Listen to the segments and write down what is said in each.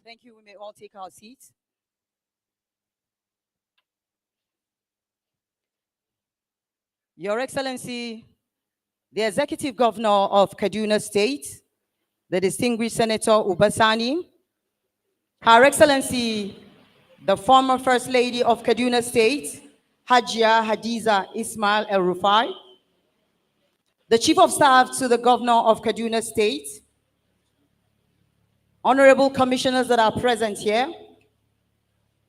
Thank you. We may all take our seats. Your Excellency, the Executive Governor of Kaduna State, the distinguished Senator Ubasani, Her Excellency, the former First Lady of Kaduna State, Hajia Hadiza Ismail El-Rufai, the Chief of Staff to the Governor of Kaduna State, honorable commissioners that are present here,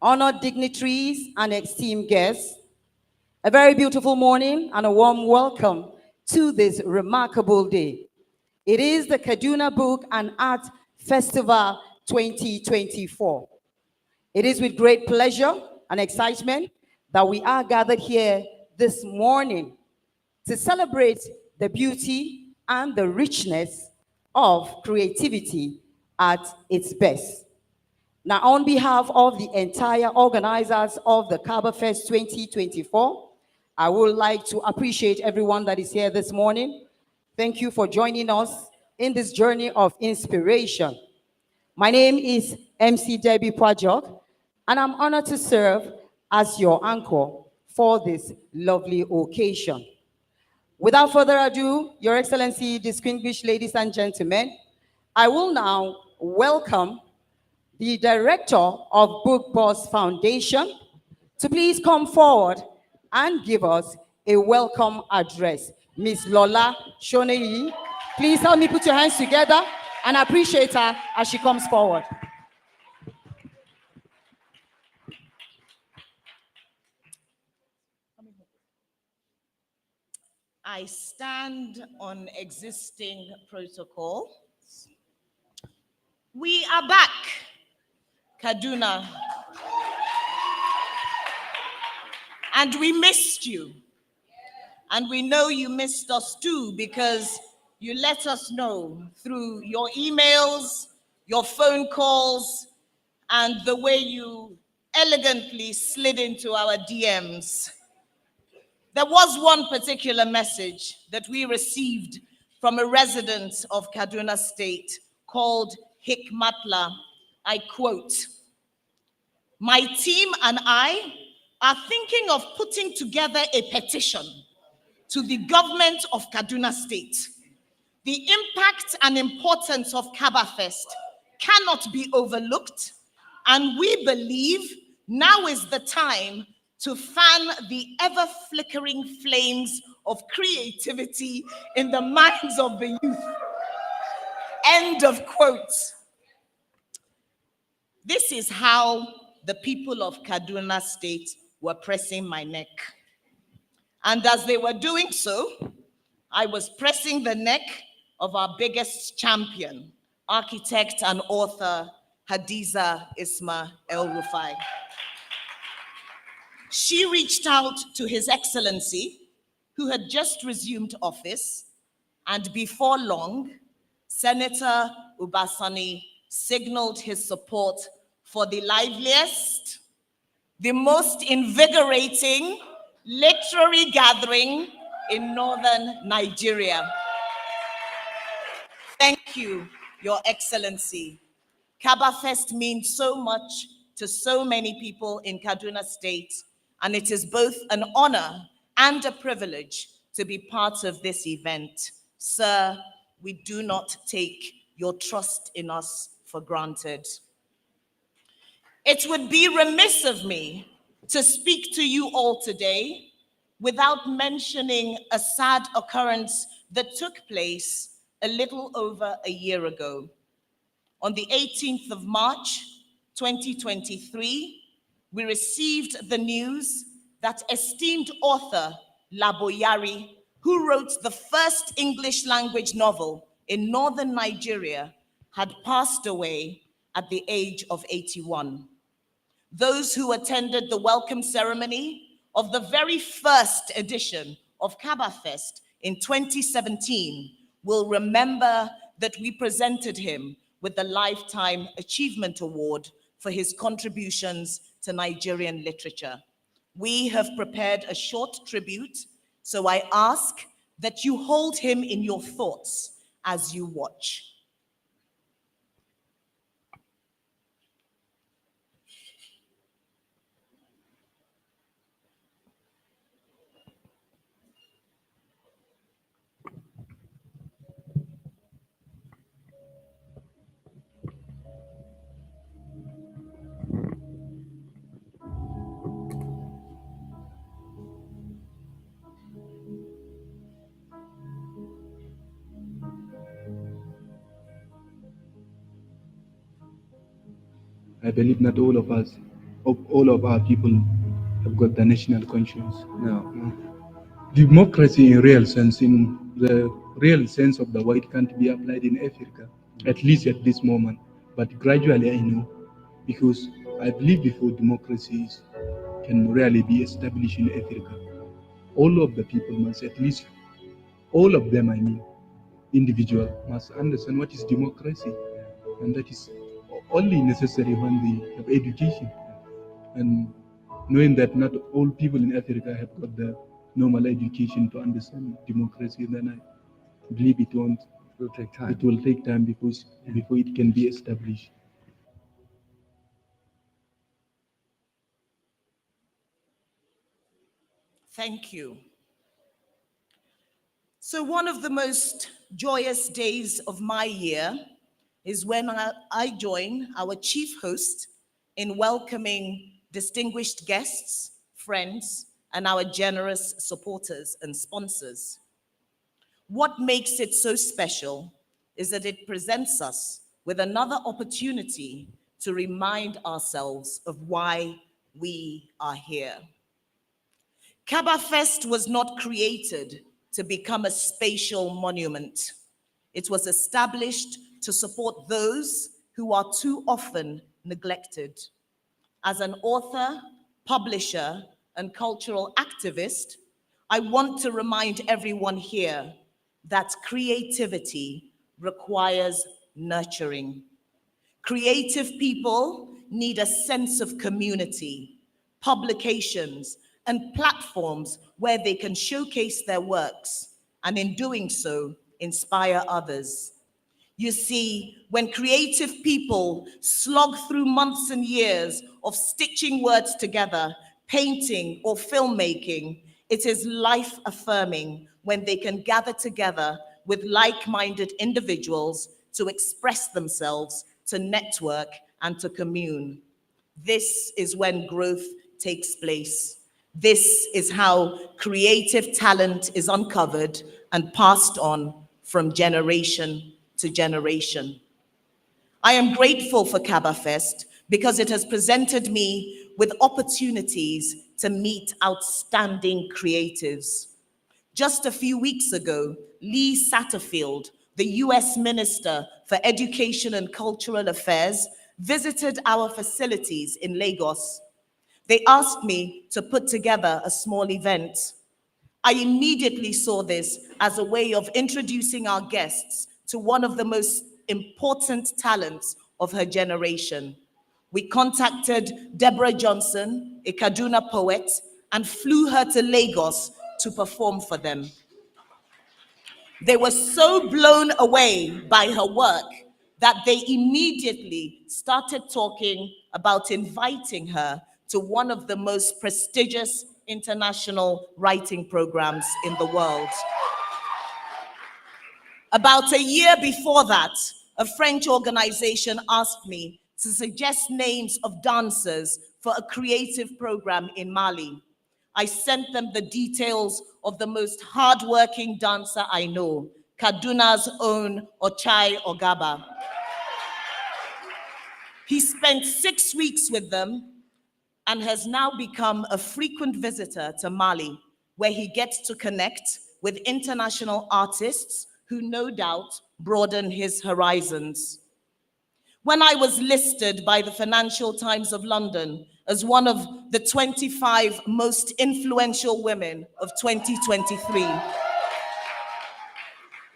honored dignitaries and esteemed guests, a very beautiful morning and a warm welcome to this remarkable day. It is the Kaduna Book and Art Festival 2024. It is with great pleasure and excitement that we are gathered here this morning to celebrate the beauty and the richness of creativity at its best. Now, on behalf of the entire organizers of the Kabafest 2024, I would like to appreciate everyone that is here this morning. Thank you for joining us in this journey of inspiration. My name is MC Debbie Pwajok, and I'm honored to serve as your anchor for this lovely occasion. Without further ado, Your Excellency, distinguished ladies and gentlemen, I will now welcome the Director of Book Boss Foundation to please come forward and give us a welcome address. Ms. Lola Shoneyi, please help me put your hands together and appreciate her as she comes forward. I stand on existing protocol. We are back, Kaduna. And we missed you. And we know you missed us too, because you let us know through your emails, your phone calls, and the way you elegantly slid into our DMs. There was one particular message that we received from a resident of Kaduna State called Hikmatla. I quote, "My team and I are thinking of putting together a petition to the government of Kaduna State. The impact and importance of Kabafest cannot be overlooked, and we believe now is the time to fan the ever-flickering flames of creativity in the minds of the youth." End of quote. This is how the people of Kaduna State were pressing my neck. And as they were doing so, I was pressing the neck of our biggest champion, architect and author Hadiza Ismail El-Rufai. She reached out to His Excellency, who had just resumed office, and before long, Senator Ubasani signaled his support for the liveliest, the most invigorating literary gathering in northern Nigeria. Thank you, Your Excellency. Kabafest means so much to so many people in Kaduna State, and it is both an honor and a privilege to be part of this event. Sir, we do not take your trust in us for granted. It would be remiss of me to speak to you all today without mentioning a sad occurrence that took place a little over a year ago. On the 18th of March, 2023, we received the news that esteemed author Laboyari, who wrote the first English language novel in northern Nigeria, had passed away at the age of 81. Those who attended the welcome ceremony of the very first edition of Kabafest in 2017 will remember that we presented him with the Lifetime Achievement Award for his contributions to Nigerian literature. We have prepared a short tribute, so I ask that you hold him in your thoughts as you watch. I believe not all of us, all of our people have got the national conscience. No. Democracy in real sense, in the real sense of the word, can't be applied in Africa, at least at this moment. But gradually I know, because I believe before democracy can really be established in Africa, all of the people must, at least all of them, I mean, individual, must understand what is democracy. And that is only necessary when they have education. And knowing that not all people in Africa have got the normal education to understand democracy, then I believe it won't. It will take time. It will take time before it can be established. Thank you. So one of the most joyous days of my year is when I join our chief host in welcoming distinguished guests, friends, and our generous supporters and sponsors. What makes it so special is that it presents us with another opportunity to remind ourselves of why we are here. Kabafest was not created to become a spatial monument. It was established to support those who are too often neglected. As an author, publisher, and cultural activist, I want to remind everyone here that creativity requires nurturing. Creative people need a sense of community, publications, and platforms where they can showcase their works, and in doing so, inspire others. You see, when creative people slog through months and years of stitching words together, painting or filmmaking, it is life-affirming when they can gather together with like-minded individuals to express themselves, to network, and to commune. This is when growth takes place. This is how creative talent is uncovered and passed on from generation to generation. I am grateful for Kabafest because it has presented me with opportunities to meet outstanding creatives. Just a few weeks ago, Lee Satterfield, the US Minister for Education and Cultural Affairs, visited our facilities in Lagos. They asked me to put together a small event. I immediately saw this as a way of introducing our guests to one of the most important talents of her generation. We contacted Deborah Johnson, a Kaduna poet, and flew her to Lagos to perform for them. They were so blown away by her work that they immediately started talking about inviting her to one of the most prestigious international writing programs in the world. About a year before that, a French organization asked me to suggest names of dancers for a creative program in Mali. I sent them the details of the most hardworking dancer I know, Kaduna's own Ochai Ogaba. He spent 6 weeks with them and has now become a frequent visitor to Mali, where he gets to connect with international artists who no doubt broaden his horizons. When I was listed by the Financial Times of London as one of the 25 most influential women of 2023,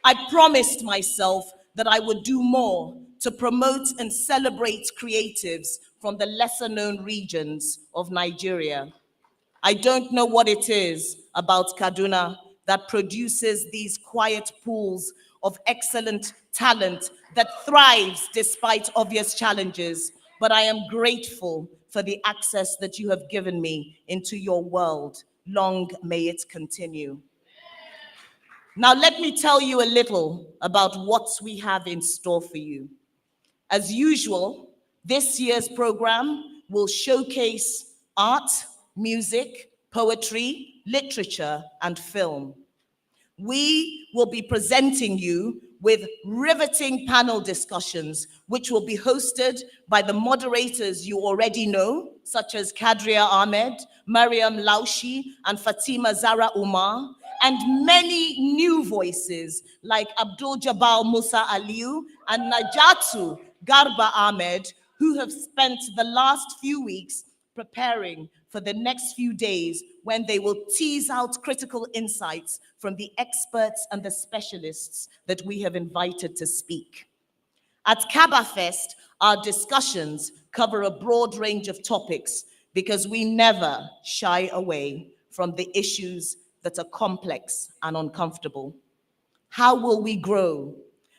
I promised myself that I would do more to promote and celebrate creatives from the lesser-known regions of Nigeria. I don't know what it is about Kaduna that produces these quiet pools of excellent talent that thrives despite obvious challenges, but I am grateful for the access that you have given me into your world. Long may it continue. Now, let me tell you a little about what we have in store for you. As usual, this year's program will showcase art, music, poetry, literature, and film. We will be presenting you with riveting panel discussions, which will be hosted by the moderators you already know, such as Kadria Ahmed, Mariam Laushi, and Fatima Zara Umar, and many new voices like Abdul Jabbar Musa Aliu and Najatu Garba Ahmed, who have spent the last few weeks preparing for the next few days when they will tease out critical insights from the experts and the specialists that we have invited to speak. At Kabafest, our discussions cover a broad range of topics because we never shy away from the issues that are complex and uncomfortable. How will we grow?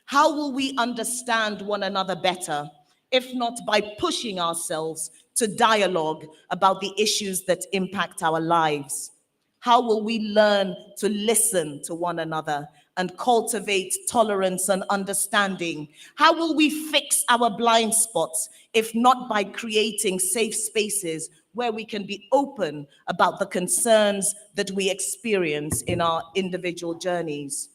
How will we understand one another better, if not by pushing ourselves to dialogue about the issues that impact our lives? How will we learn to listen to one another and cultivate tolerance and understanding? How will we fix our blind spots, if not by creating safe spaces where we can be open about the concerns that we experience in our individual journeys?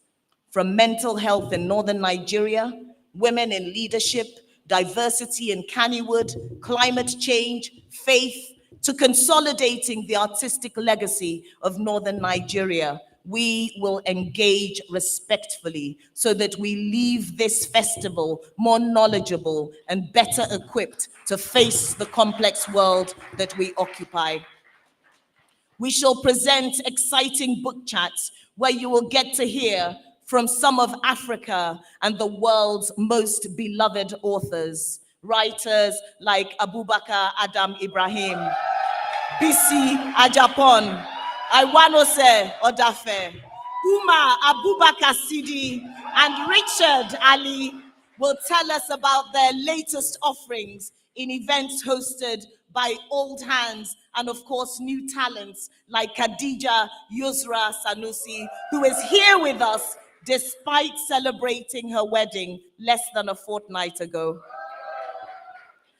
From mental health in northern Nigeria, women in leadership, diversity in Kannywood, climate change, faith, to consolidating the artistic legacy of northern Nigeria, we will engage respectfully so that we leave this festival more knowledgeable and better equipped to face the complex world that we occupy. We shall present exciting book chats where you will get to hear from some of Africa and the world's most beloved authors, writers like Abubakar Adam Ibrahim, Bisi Ajapon, Iwanose Odafe, Umar Abubakar Sidi, and Richard Ali will tell us about their latest offerings in events hosted by old hands and, of course, new talents like Khadija Yusra Sanusi, who is here with us despite celebrating her wedding less than a fortnight ago.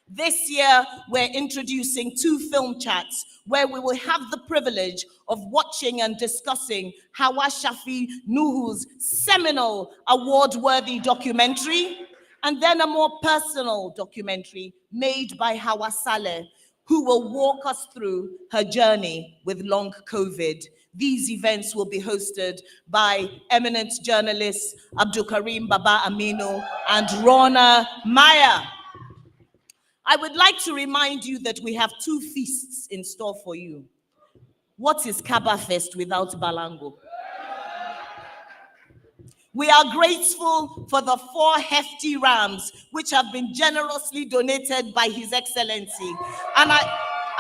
This year, we're introducing 2 film chats where we will have the privilege of watching and discussing Hawa Shafi Nuhu's seminal award-worthy documentary, and then a more personal documentary made by Hawa Saleh, who will walk us through her journey with long COVID. These events will be hosted by eminent journalists Abdul Karim Baba Aminu and Rona Maya. I would like to remind you that we have 2 feasts in store for you. What is Kabafest without Balango? We are grateful for the 4 hefty rams which have been generously donated by His Excellency. And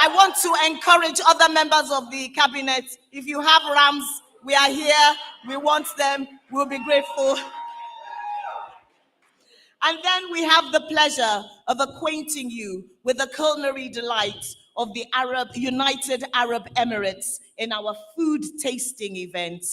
I want to encourage other members of the cabinet, if you have rams, we are here, we want them, we'll be grateful. And then we have the pleasure of acquainting you with the culinary delights of the United Arab Emirates in our food tasting event.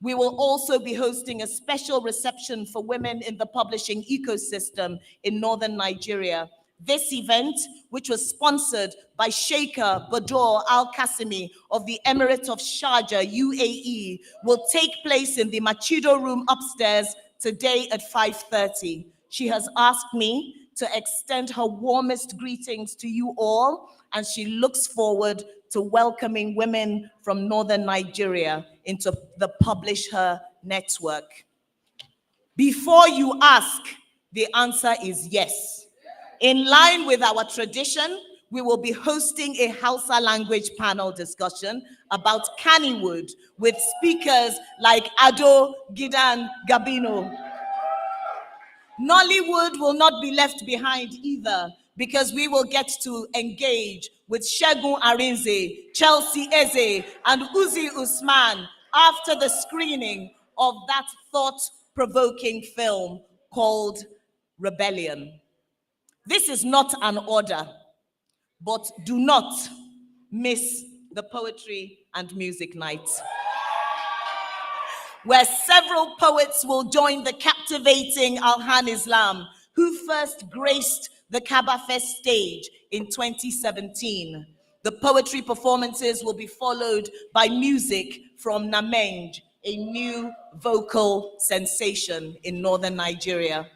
We will also be hosting a special reception for women in the publishing ecosystem in northern Nigeria. This event, which was sponsored by Sheikh Bador Al Qasimi of the Emirate of Sharjah, UAE, will take place in the Machido room upstairs today at 5:30. She has asked me to extend her warmest greetings to you all, and she looks forward to welcoming women from northern Nigeria into the Publish Her network. Before you ask, the answer is yes. In line with our tradition, we will be hosting a Hausa language panel discussion about Kannywood with speakers like Ado Gidan Gabino. Nollywood will not be left behind either, because we will get to engage with Segun Arinze, Chelsea Eze, and Uzi Usman after the screening of that thought-provoking film called Rebellion. This is not an order, but do not miss the poetry and music night, where several poets will join the captivating Alhan Islam, who first graced the Kabafest stage in 2017. The poetry performances will be followed by music from Nameng, a new vocal sensation in northern Nigeria.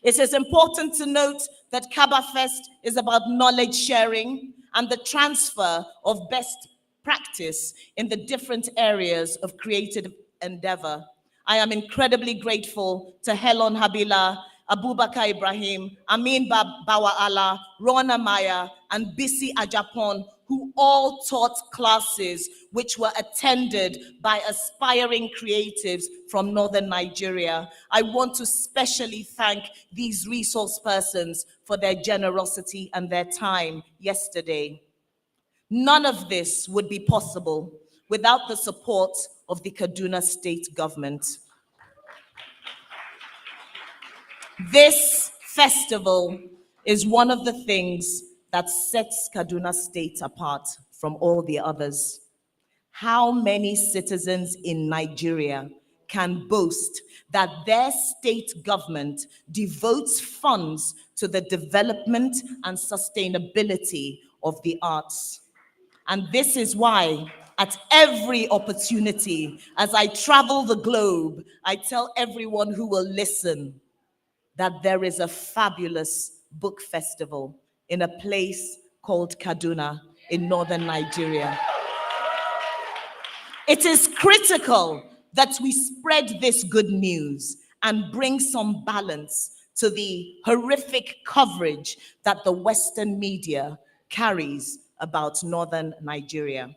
It is important to note that Kabafest is about knowledge sharing and the transfer of best practice in the different areas of creative endeavor. I am incredibly grateful to Helon Habila, Abubakar Ibrahim, Amin Bawa Allah, Rona Maya, and Bisi Ajapon, who all taught classes which were attended by aspiring creatives from northern Nigeria. I want to specially thank these resource persons for their generosity and their time yesterday. None of this would be possible without the support of the Kaduna State government. This festival is one of the things that sets Kaduna State apart from all the others. How many citizens in Nigeria can boast that their state government devotes funds to the development and sustainability of the arts? And this is why at every opportunity, as I travel the globe, I tell everyone who will listen that there is a fabulous book festival in a place called Kaduna in northern Nigeria. It is critical that we spread this good news and bring some balance to the horrific coverage that the Western media carries about northern Nigeria.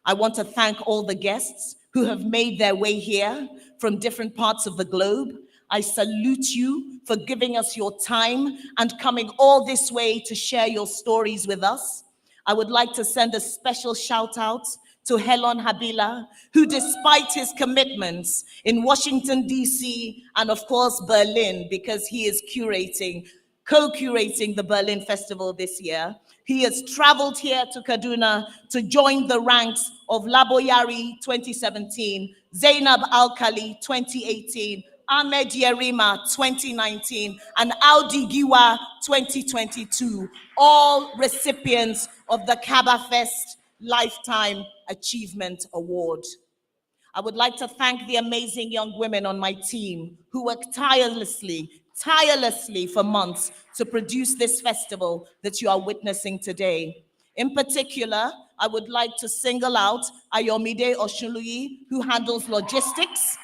I want to thank all the guests who have made their way here from different parts of the globe. I salute you for giving us your time and coming all this way to share your stories with us. I would like to send a special shout out to Helon Habila, who despite his commitments in Washington, DC, and of course Berlin, because he is co-curating the Berlin Festival this year, he has traveled here to Kaduna to join the ranks of Laboyari 2017, Zainab Alkali 2018, Ahmed Yerima 2019, and Audi Giwa 2022, all recipients of the Kabafest Lifetime Achievement Award. I would like to thank the amazing young women on my team who worked tirelessly for months to produce this festival that you are witnessing today. In particular, I would like to single out Ayomide Oshuluyi, who handles logistics,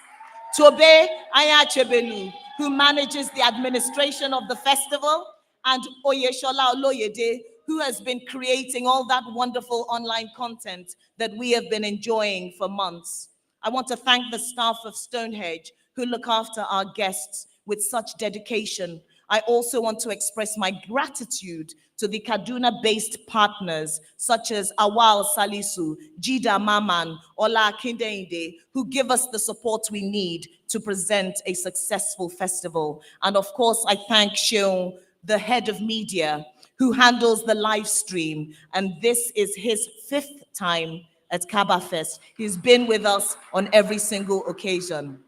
Tobe Ayachebelu, who manages the administration of the festival, and Oyeshola Oloyede, who has been creating all that wonderful online content that we have been enjoying for months. I want to thank the staff of Stonehenge who look after our guests with such dedication. I also want to express my gratitude to the Kaduna-based partners such as Awal Salisu, Jida Maman, Ola Kindeinde, who give us the support we need to present a successful festival. And of course, I thank Sheung, the head of media, who handles the live stream. And this is his 5th time at Kabafest. He's been with us on every single occasion.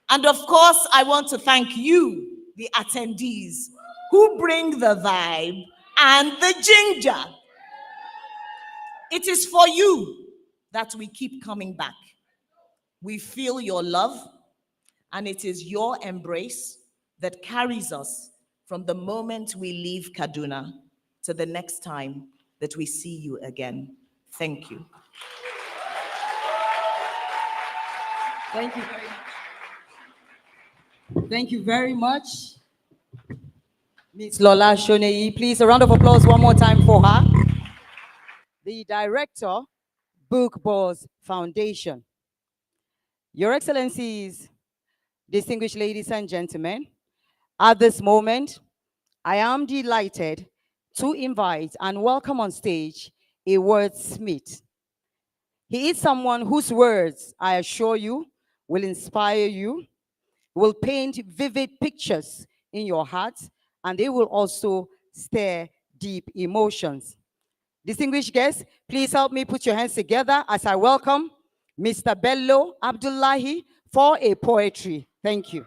And of course, I want to thank you, the attendees, who bring the vibe and the ginger. It is for you that we keep coming back. We feel your love, and it is your embrace that carries us from the moment we leave Kaduna to the next time that we see you again. Thank you. Thank you very much. Thank you very much, Ms. Lola Shonei. Please, a round of applause one more time for her. The director, Book Boss Foundation. Your Excellencies, distinguished ladies and gentlemen, at this moment, I am delighted to invite and welcome on stage a wordsmith. He is someone whose words, I assure you, will inspire you, will paint vivid pictures in your heart, and they will also stir deep emotions. Distinguished guests, please help me put your hands together as I welcome Mr. Bello Abdullahi for a poetry. Thank you.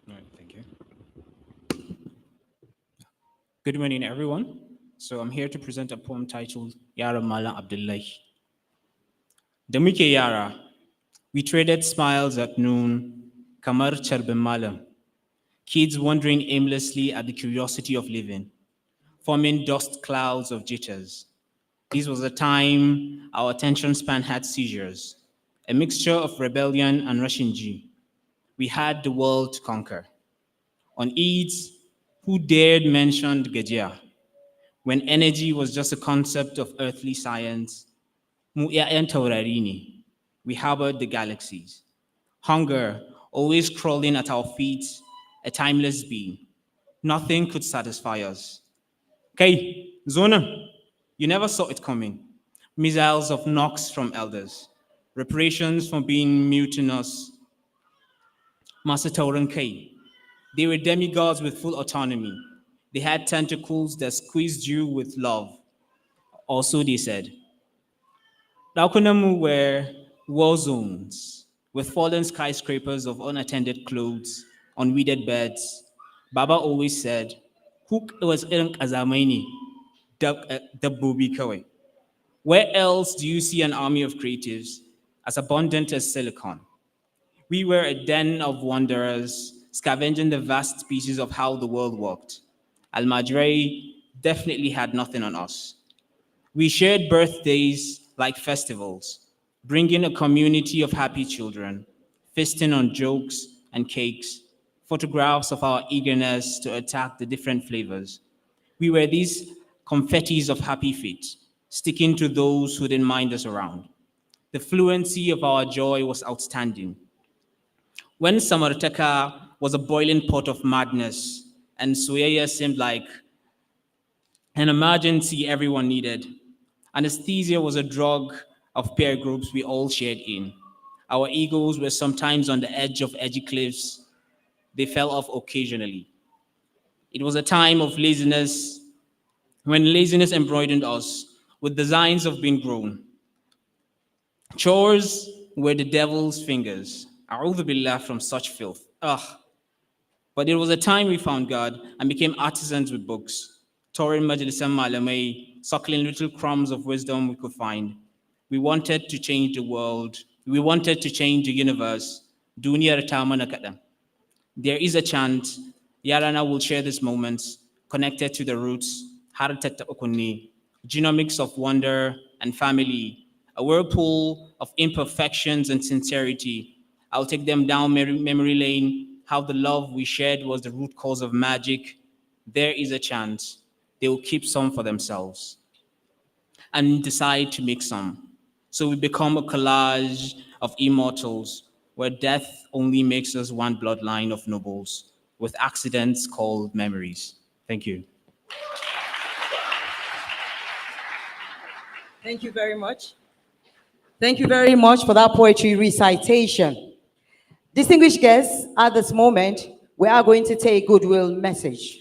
All right, thank you. Good morning, everyone. So I'm here to present a poem titled Yara Malam Abdullahi. Da muke yara, we traded smiles at noon, kamar charbin malam. Kids wandering aimlessly at the curiosity of living, forming dust clouds of jitters. This was a time our attention span had seizures, a mixture of rebellion and rushing G. We had the world to conquer. On Eids, who dared mention Gajia, when energy was just a concept of earthly science? Mu 'ya'yan taurari ne, we harbored the galaxies. Hunger, always crawling at our feet, a timeless being. Nothing could satisfy us. Kai, Zona, you never saw it coming. Missiles of knocks from elders, reparations for being mutinous. Master Tauran Kai, they were demigods with full autonomy. They had tentacles that squeezed you with love. Also, they said, Daukunamu were war zones with fallen skyscrapers of unattended clothes, unweeded beds. Baba always said, Hook was irin azamaini, dabbobi kawai. Where else do you see an army of creatives as abundant as silicon? We were a den of wanderers, scavenging the vast species of how the world worked. Al-Majri definitely had nothing on us. We shared birthdays like festivals, bringing a community of happy children, feasting on jokes and cakes, photographs of our eagerness to attack the different flavors. We were these confettis of happy feet, sticking to those who didn't mind us around. The fluency of our joy was outstanding. When Samartaka was a boiling pot of madness and Soyaya seemed like an emergency everyone needed, anesthesia was a drug of peer groups we all shared in. Our egos were sometimes on the edge of edgy cliffs. They fell off occasionally. It was a time of laziness, when laziness embroidered us with designs of being grown. Chores were the devil's fingers. A'udhu billah from such filth. Ugh. But it was a time we found God and became artisans with books, touring Majlisam Malamay, suckling little crumbs of wisdom we could find. We wanted to change the world. We wanted to change the universe. Dunia Ratama Nakadam. There is a chant. Yarana will share this moment, connected to the roots, Haratata Okuni, genomics of wonder and family, a whirlpool of imperfections and sincerity. I'll take them down memory lane, how the love we shared was the root cause of magic. There is a chance they will keep some for themselves and decide to make some. So we become a collage of immortals, where death only makes us one bloodline of nobles, with accidents called memories. Thank you. Thank you very much. Thank you very much for that poetry recitation. Distinguished guests, at this moment, we are going to take goodwill message.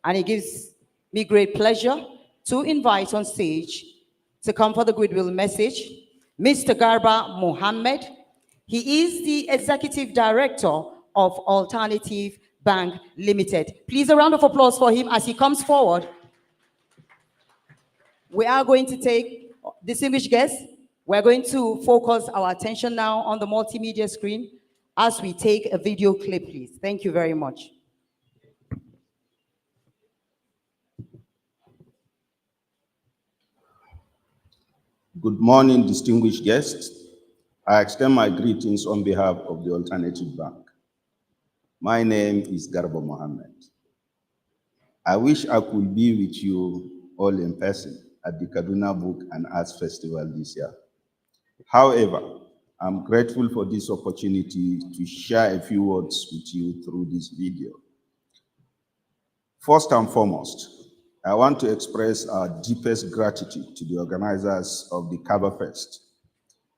And it gives me great pleasure to invite on stage to come for the goodwill message, Mr. Garba Mohammed. He is the Executive Director of Alternative Bank Limited. Please, a round of applause for him as he comes forward. We are going to take distinguished guests. We're going to focus our attention now on the multimedia screen as we take a video clip, please. Thank you very much. Good morning, distinguished guests. I extend my greetings on behalf of the Alternative Bank. My name is Garba Mohammed. I wish I could be with you all in person at the Kaduna Book and Arts Festival this year. However, I'm grateful for this opportunity to share a few words with you through this video. First and foremost, I want to express our deepest gratitude to the organizers of the Kabafest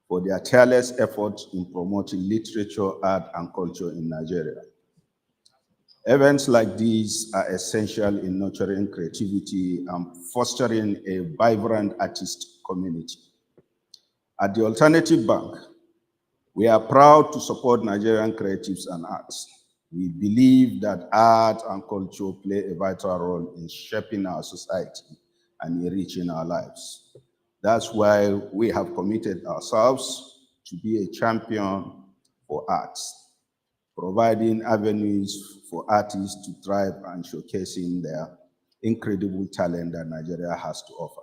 for their tireless effort in promoting literature, art, and culture in Nigeria. Events like these are essential in nurturing creativity and fostering a vibrant artist community. At the Alternative Bank, we are proud to support Nigerian creatives and arts. We believe that art and culture play a vital role in shaping our society and enriching our lives. That's why we have committed ourselves to be a champion for arts, providing avenues for artists to thrive and showcasing their incredible talent that Nigeria has to offer.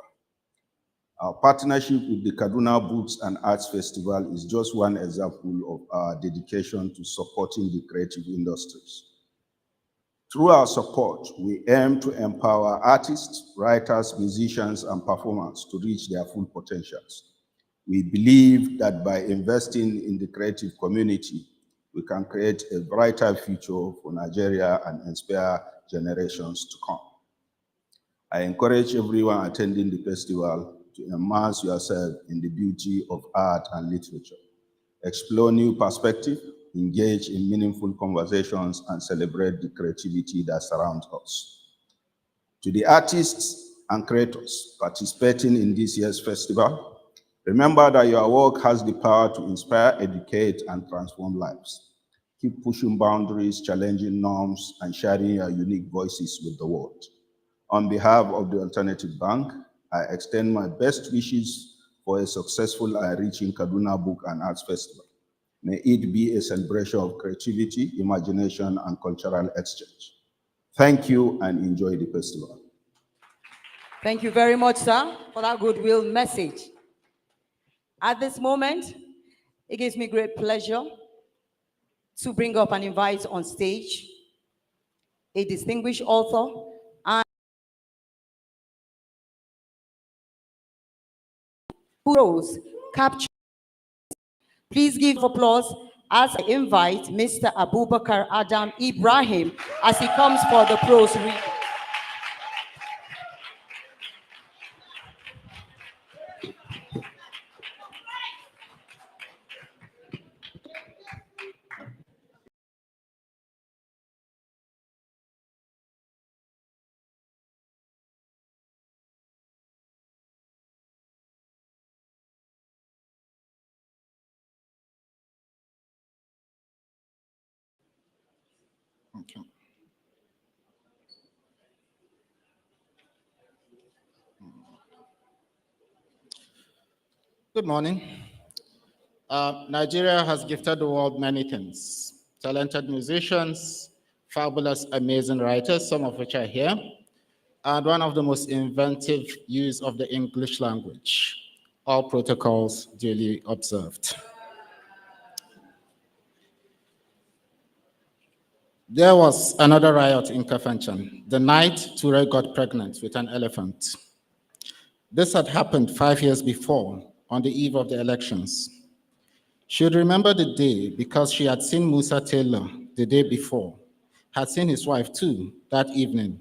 Our partnership with the Kaduna Books and Arts Festival is just one example of our dedication to supporting the creative industries. Through our support, we aim to empower artists, writers, musicians, and performers to reach their full potentials. We believe that by investing in the creative community, we can create a brighter future for Nigeria and inspire generations to come. I encourage everyone attending the festival to immerse yourself in the beauty of art and literature, explore new perspectives, engage in meaningful conversations, and celebrate the creativity that surrounds us. To the artists and creators participating in this year's festival, remember that your work has the power to inspire, educate, and transform lives. Keep pushing boundaries, challenging norms, and sharing your unique voices with the world. On behalf of the Alternative Bank, I extend my best wishes for a successful and reaching Kaduna Book and Arts Festival. May it be a celebration of creativity, imagination, and cultural exchange. Thank you and enjoy the festival. Thank you very much, sir, for that goodwill message. At this moment, it gives me great pleasure to bring up and invite on stage a distinguished author and prose capture. Please give applause as I invite Mr. Abubakar Adam Ibrahim as he comes for the prose read. Okay. Good morning. Nigeria has gifted the world many things. Talented musicians, fabulous, amazing writers, some of which are here, and one of the most inventive use of the English language. All protocols duly observed. There was another riot in Kafanchan, the night Ture got pregnant with an elephant. This had happened 5 years before, on the eve of the elections. She would remember the day because she had seen Musa Taylor the day before, had seen his wife too that evening,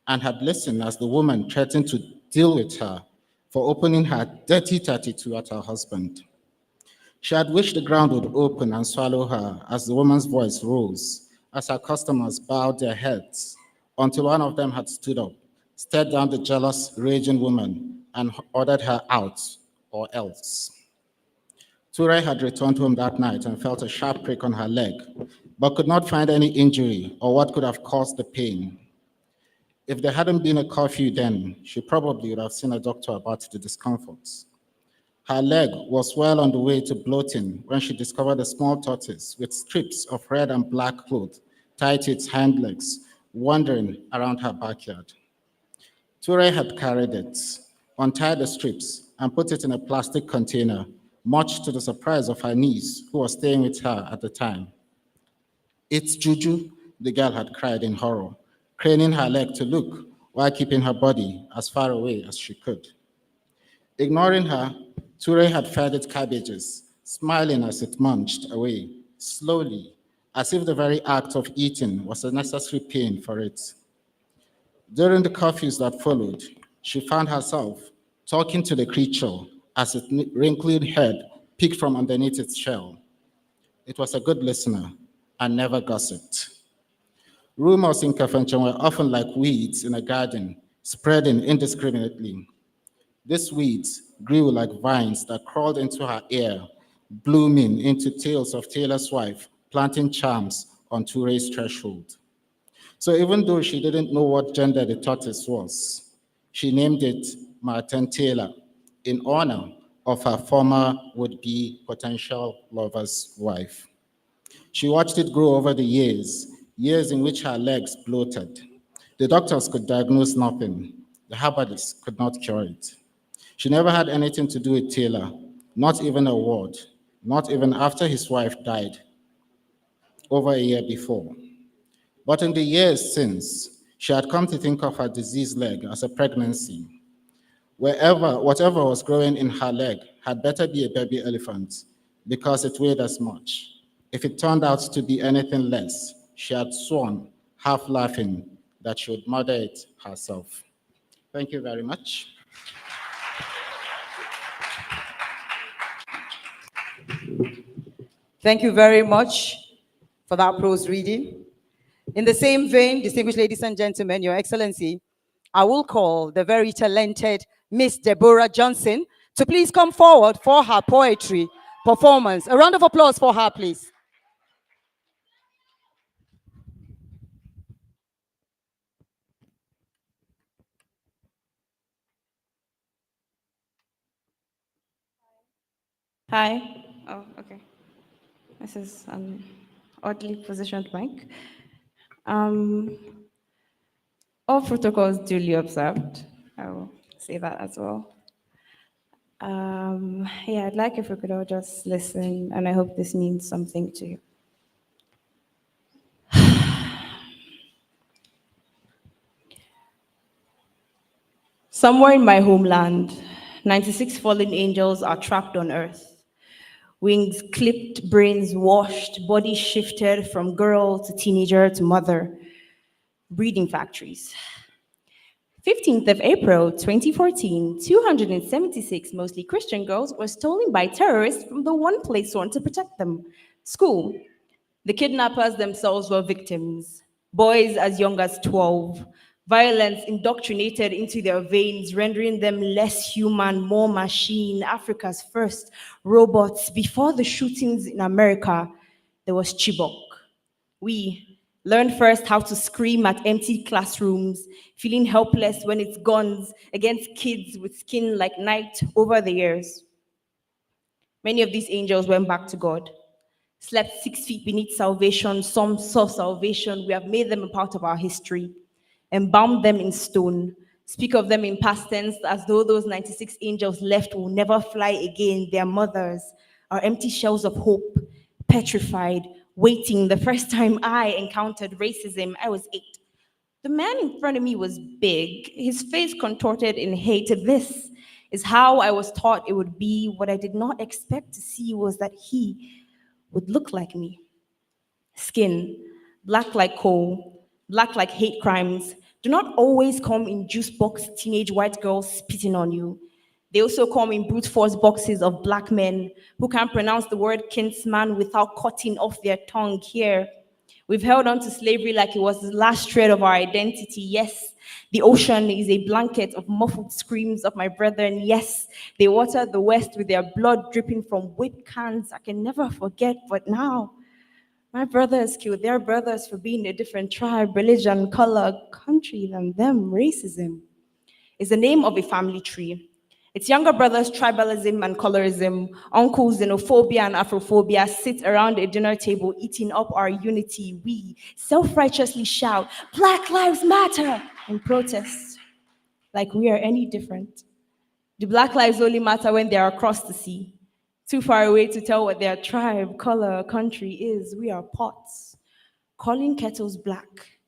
and had listened as the woman threatened to deal with her for opening her dirty 32 at her husband. She had wished the ground would open and swallow her as the woman's voice rose, as her customers bowed their heads, until one of them had stood up, stared down the jealous, raging woman, and ordered her out or else. Ture had returned home that night and felt a sharp prick on her leg, but could not find any injury or what could have caused the pain. If there hadn't been a curfew then, she probably would have seen a doctor about the discomforts. Her leg was well on the way to bloating when she discovered a small tortoise with strips of red and black cloth tied to its hind legs, wandering around her backyard. Ture had carried it, untied the strips, and put it in a plastic container, much to the surprise of her niece, who was staying with her at the time. "It's Juju," the girl had cried in horror, craning her leg to look while keeping her body as far away as she could. Ignoring her, Ture had fed it cabbages, smiling as it munched away, slowly, as if the very act of eating was a necessary pain for it. During the curfews that followed, she found herself talking to the creature as its wrinkled head peeked from underneath its shell. It was a good listener and never gossiped. Rumors in Kafenchen were often like weeds in a garden, spreading indiscriminately. These weeds grew like vines that crawled into her ear, blooming into tales of Taylor's wife planting charms on Ture's threshold. So even though she didn't know what gender the tortoise was, she named it Martin Taylor in honor of her former would-be potential lover's wife. She watched it grow over the years, years in which her legs bloated. The doctors could diagnose nothing. The herbalists could not cure it. She never had anything to do with Taylor, not even a word, not even after his wife died over a year before. But in the years since, she had come to think of her diseased leg as a pregnancy. Whatever was growing in her leg had better be a baby elephant because it weighed as much. If it turned out to be anything less, she had sworn, half laughing, that she would murder it herself. Thank you very much. Thank you very much for that prose reading. In the same vein, distinguished ladies and gentlemen, Your Excellency, I will call the very talented Miss Deborah Johnson to please come forward for her poetry performance. A round of applause for her, please. Hi. Oh, okay. This is an oddly positioned mic. All protocols duly observed. I will say that as well. Yeah, I'd like if we could all just listen, and I hope this means something to you. Somewhere in my homeland, 96 fallen angels are trapped on earth. Wings clipped, brains washed, bodies shifted from girl to teenager to mother. Breeding factories. 15th of April 2014, 276 mostly Christian girls were stolen by terrorists from the one place sworn to protect them, school. The kidnappers themselves were victims, boys as young as 12. Violence indoctrinated into their veins, rendering them less human, more machine, Africa's first robots. Before the shootings in America, there was Chibok. We learned first how to scream at empty classrooms, feeling helpless when it's guns against kids with skin like night over the years. Many of these angels went back to God, slept 6 feet beneath salvation. Some saw salvation. We have made them a part of our history, embalmed them in stone, speak of them in past tense as though those 96 angels left will never fly again. Their mothers are empty shells of hope, petrified, waiting. The first time I encountered racism, I was 8. The man in front of me was big, his face contorted in hate. This is how I was taught it would be. What I did not expect to see was that he would look like me. Skin, black like coal, black like hate crimes, do not always come in juice box teenage white girls spitting on you. They also come in brute force boxes of black men who can't pronounce the word kinsman without cutting off their tongue here. We've held on to slavery like it was the last shred of our identity. Yes, the ocean is a blanket of muffled screams of my brethren. Yes, they watered the West with their blood dripping from whip cans I can never forget. But now, my brothers killed their brothers for being a different tribe, religion, color, country than them. Racism is the name of a family tree. Its younger brothers, tribalism and colorism, uncles, xenophobia and Afrophobia, sit around a dinner table eating up our unity. We self-righteously shout, "Black Lives Matter," in protest, like we are any different. Do Black lives only matter when they are across the sea? Too far away to tell what their tribe, color, country is. We are pots, calling kettles black,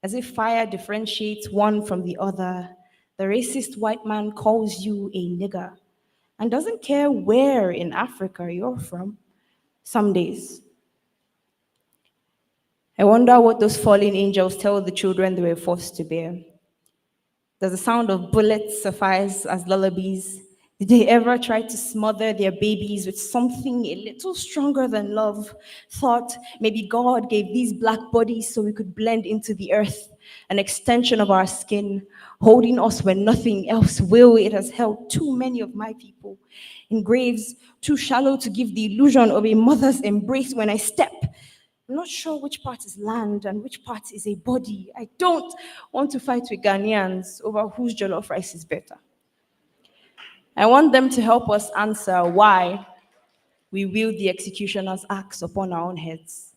as if fire differentiates one from the other. The racist white man calls you a nigger and doesn't care where in Africa you're from. Some days. I wonder what those fallen angels tell the children they were forced to bear. Does the sound of bullets suffice as lullabies? Did they ever try to smother their babies with something a little stronger than love? Thought maybe God gave these black bodies so we could blend into the earth, an extension of our skin, holding us when nothing else will. It has held too many of my people in graves too shallow to give the illusion of a mother's embrace when I step. I'm not sure which part is land and which part is a body. I don't want to fight with Ghanaians over whose jollof rice is better. I want them to help us answer why we wield the executioner's axe upon our own heads.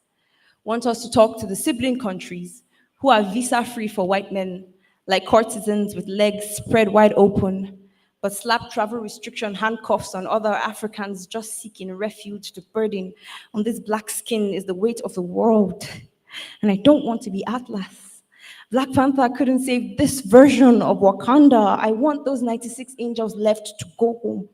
Want us to talk to the sibling countries who are visa-free for white men, like courtesans with legs spread wide open, but slap travel restriction handcuffs on other Africans just seeking refuge. The burden on this black skin is the weight of the world. And I don't want to be Atlas. Black Panther couldn't save this version of Wakanda. I want those 96 angels left to go home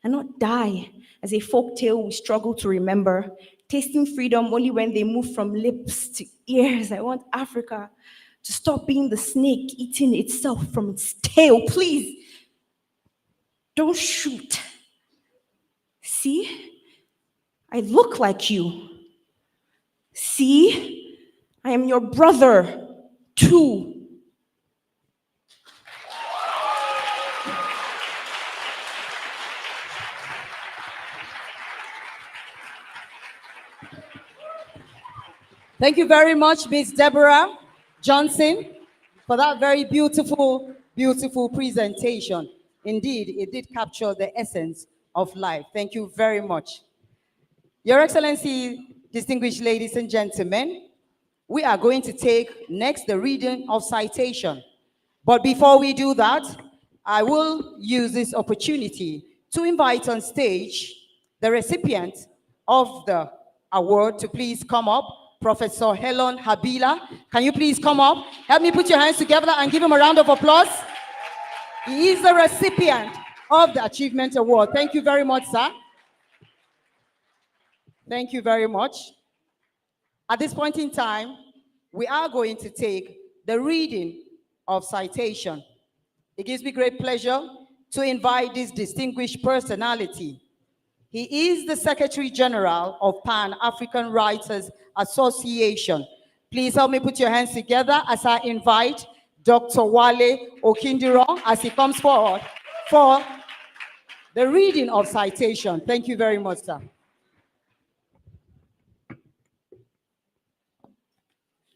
and not die as a folktale we struggle to remember, tasting freedom only when they move from lips to ears. I want Africa to stop being the snake eating itself from its tail. Please, don't shoot. See? I look like you. See? I am your brother, too. Thank you very much, Ms. Deborah Johnson, for that very beautiful, beautiful presentation. Indeed, it did capture the essence of life. Thank you very much. Your Excellency, distinguished ladies and gentlemen, we are going to take next the reading of citation. But before we do that, I will use this opportunity to invite on stage the recipient of the award to please come up, Professor Helen Habila. Can you please come up? Help me put your hands together and give him a round of applause. He is the recipient of the Achievement Award. Thank you very much, sir. Thank you very much. At this point in time, we are going to take the reading of citation. It gives me great pleasure to invite this distinguished personality. He is the Secretary General of Pan-African Writers Association. Please help me put your hands together as I invite Dr. Wale Okindiro as he comes forward for the reading of citation. Thank you very much, sir.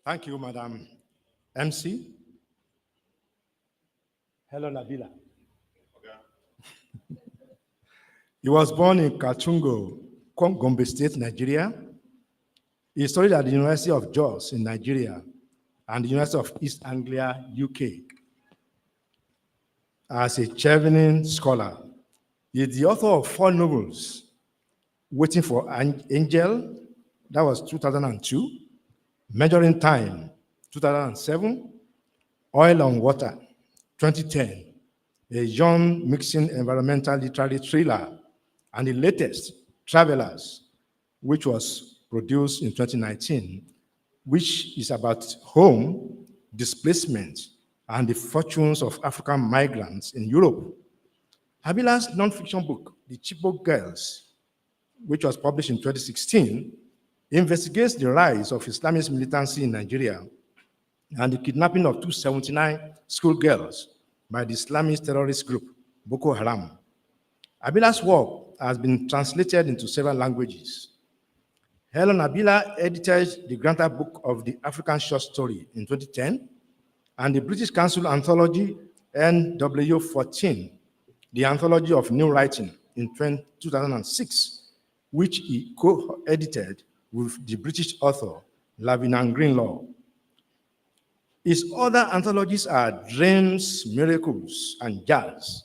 Thank you, Madam MC. Hello, Nabila. He was born in Kachungo, Gombe State, Nigeria. He studied at the University of Jos in Nigeria and the University of East Anglia, UK. As a Chevening scholar, he is the author of 4 novels, Waiting for Angel, that was 2002, Measuring Time, 2007, Oil on Water, 2010, a young mixing environmental literary thriller, and the latest, Travelers, which was produced in 2019, which is about home, displacement, and the fortunes of African migrants in Europe. Habila's nonfiction book, The Chibok Girls, which was published in 2016, investigates the rise of Islamist militancy in Nigeria and the kidnapping of 279 schoolgirls by the Islamist terrorist group Boko Haram. Abila's work has been translated into several languages. Helen Abila edited the Granta Book of the African Short Story in 2010 and the British Council Anthology NW14, the Anthology of New Writing in 2006, which he co-edited with the British author Lavinia Greenlaw. His other anthologies are Dreams, Miracles, and Jazz,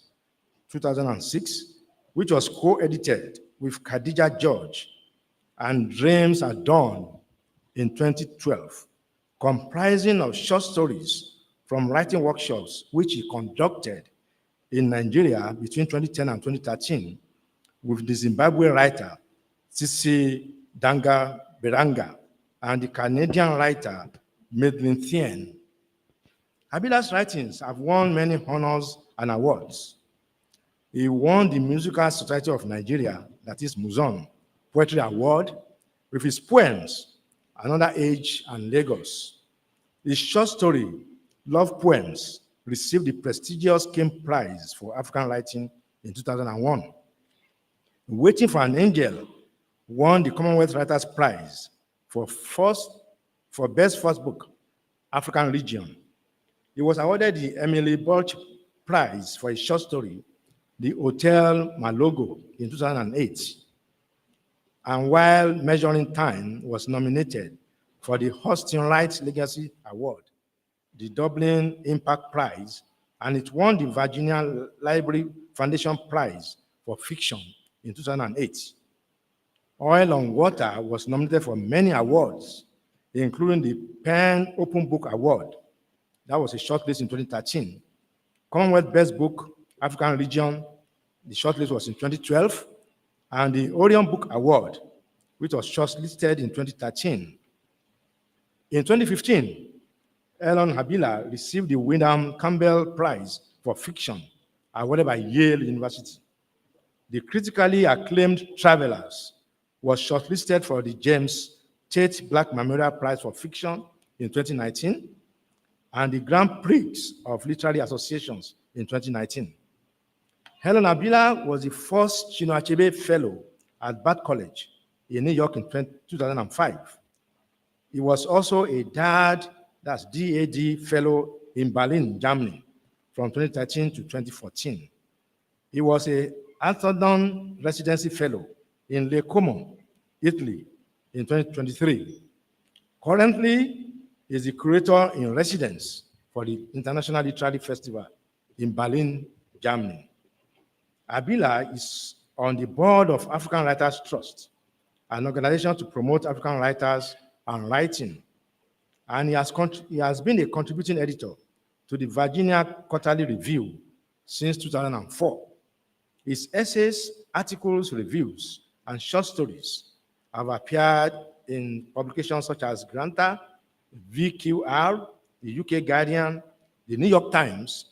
2006, which was co-edited with Khadija George, and Dreams at Dawn in 2012, comprising of short stories from writing workshops which he conducted in Nigeria between 2010 and 2013 with the Zimbabwe writer Sisi Danga Beranga and the Canadian writer Madeline Thien. Abila's writings have won many honors and awards. He won the Musical Society of Nigeria, that is Muzon, Poetry Award with his poems, Another Age and Lagos. His short story, Love Poems, received the prestigious King Prize for African Writing in 2001. Waiting for an Angel won the Commonwealth Writers' Prize for Best First Book, African Region. He was awarded the Emily Burch Prize for his short story, The Hotel Malogo, in 2008. And while Measuring Time was nominated for the Austin Wright Legacy Award, the Dublin Impact Prize, and it won the Virginia Library Foundation Prize for Fiction in 2008. Oil on Water was nominated for many awards, including the Penn Open Book Award. That was a shortlist in 2013. Commonwealth Best Book, African Region, the shortlist was in 2012, and the Orion Book Award, which was shortlisted in 2013. In 2015, Ellen Habila received the Wyndham Campbell Prize for Fiction, awarded by Yale University. The critically acclaimed Travelers was shortlisted for the James Tate Black Memorial Prize for Fiction in 2019, and the Grand Prix of Literary Associations in 2019. Helen Abila was the first Chinua Achebe Fellow at Bard College in New York in 2005. He was also a DAD Fellow in Berlin, Germany, from 2013 to 2014. He was a Atherton Residency Fellow in Le Como, Italy, in 2023. Currently, he is the curator in residence for the International Literary Festival in Berlin, Germany. Abila is on the board of African Writers Trust, an organization to promote African writers and writing. And he has been a contributing editor to the Virginia Quarterly Review since 2004. His essays, articles, reviews, and short stories have appeared in publications such as Granta, VQR, the UK Guardian, the New York Times,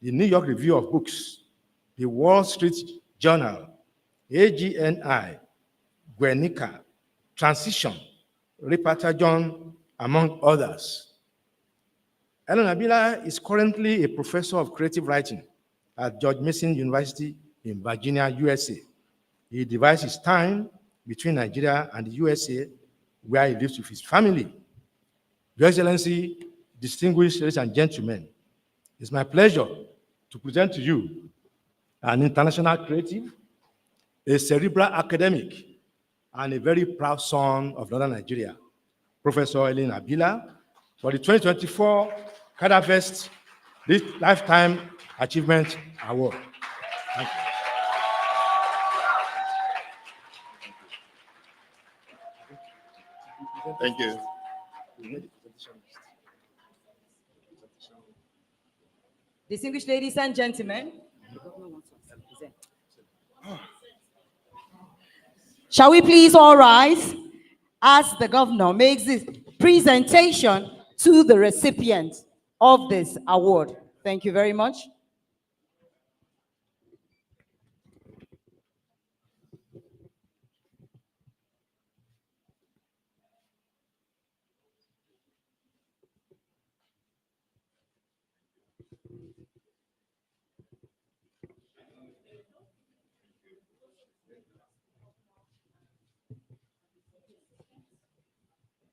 the New York Review of Books, the Wall Street Journal, AGNI, Guernica, Transition, Reportagon, among others. Ellen Abila is currently a professor of creative writing at George Mason University in Virginia, USA. He divides his time between Nigeria and the USA, where he lives with his family. Your Excellency, distinguished ladies and gentlemen, it's my pleasure to present to you an international creative, a cerebral academic, and a very proud son of Northern Nigeria, Professor Ellen Abila, for the 2024 Kabafest Lifetime Achievement Award. Thank you. Thank you. Distinguished ladies and gentlemen, shall we please all rise as the governor makes this presentation to the recipient of this award. Thank you very much.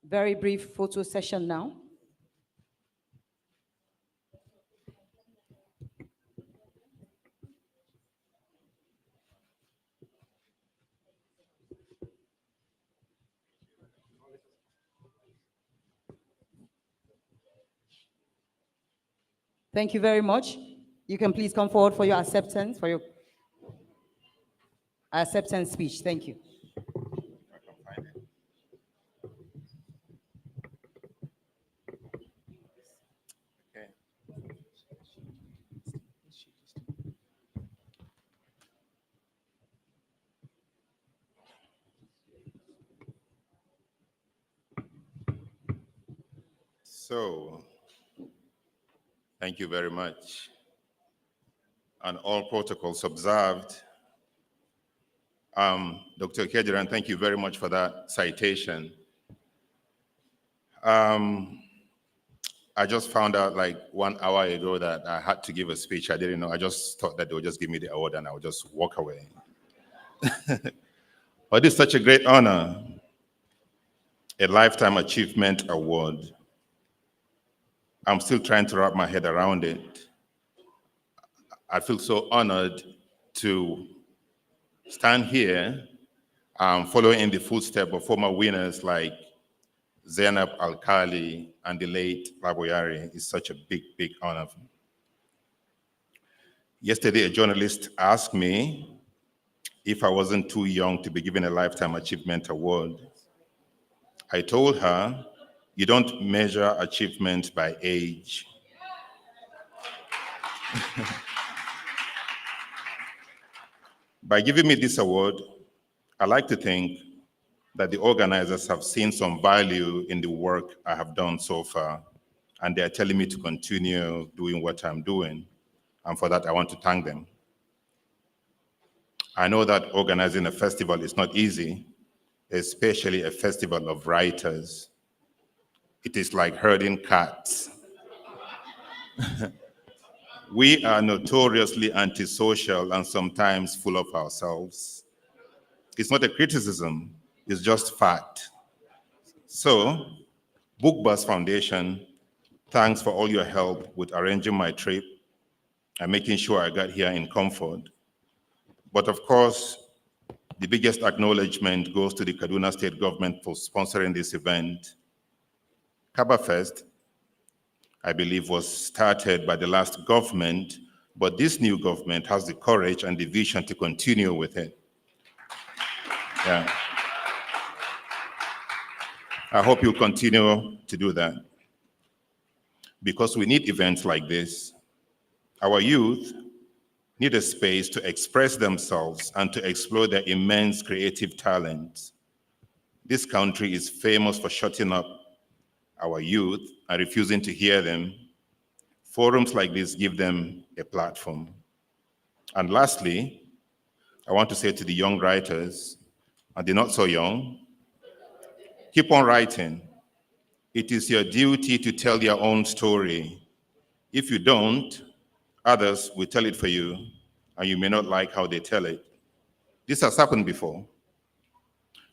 Very brief photo session now. Thank you very much. You can please come forward for your acceptance, for your acceptance speech. Thank you. So, thank you very much. And all protocols observed. Dr. Kediran, thank you very much for that citation. I just found out like 1 hour ago that I had to give a speech. I didn't know. I just thought that they would just give me the award and I would just walk away. But it's such a great honor, a Lifetime Achievement Award. I'm still trying to wrap my head around it. I feel so honored to stand here following in the footsteps of former winners like Zainab Alkali and the late Laboyari. Is such a big, big honor. Yesterday, a journalist asked me if I wasn't too young to be given a Lifetime Achievement Award. I told her, you don't measure achievement by age. By giving me this award, I like to think that the organizers have seen some value in the work I have done so far, and they're telling me to continue doing what I'm doing. And for that, I want to thank them. I know that organizing a festival is not easy, especially a festival of writers. It is like herding cats. We are notoriously antisocial and sometimes full of ourselves. It's not a criticism, it's just fact. So, BookBuzz Foundation, thanks for all your help with arranging my trip and making sure I got here in comfort. But of course, the biggest acknowledgement goes to the Kaduna State government for sponsoring this event. Kabafest, I believe, was started by the last government, but this new government has the courage and the vision to continue with it. Yeah. I hope you'll continue to do that, because we need events like this. Our youth need a space to express themselves and to explore their immense creative talents. This country is famous for shutting up our youth and refusing to hear them. Forums like this give them a platform. And lastly, I want to say to the young writers, and the not so young, keep on writing. It is your duty to tell your own story. If you don't, others will tell it for you, and you may not like how they tell it. This has happened before.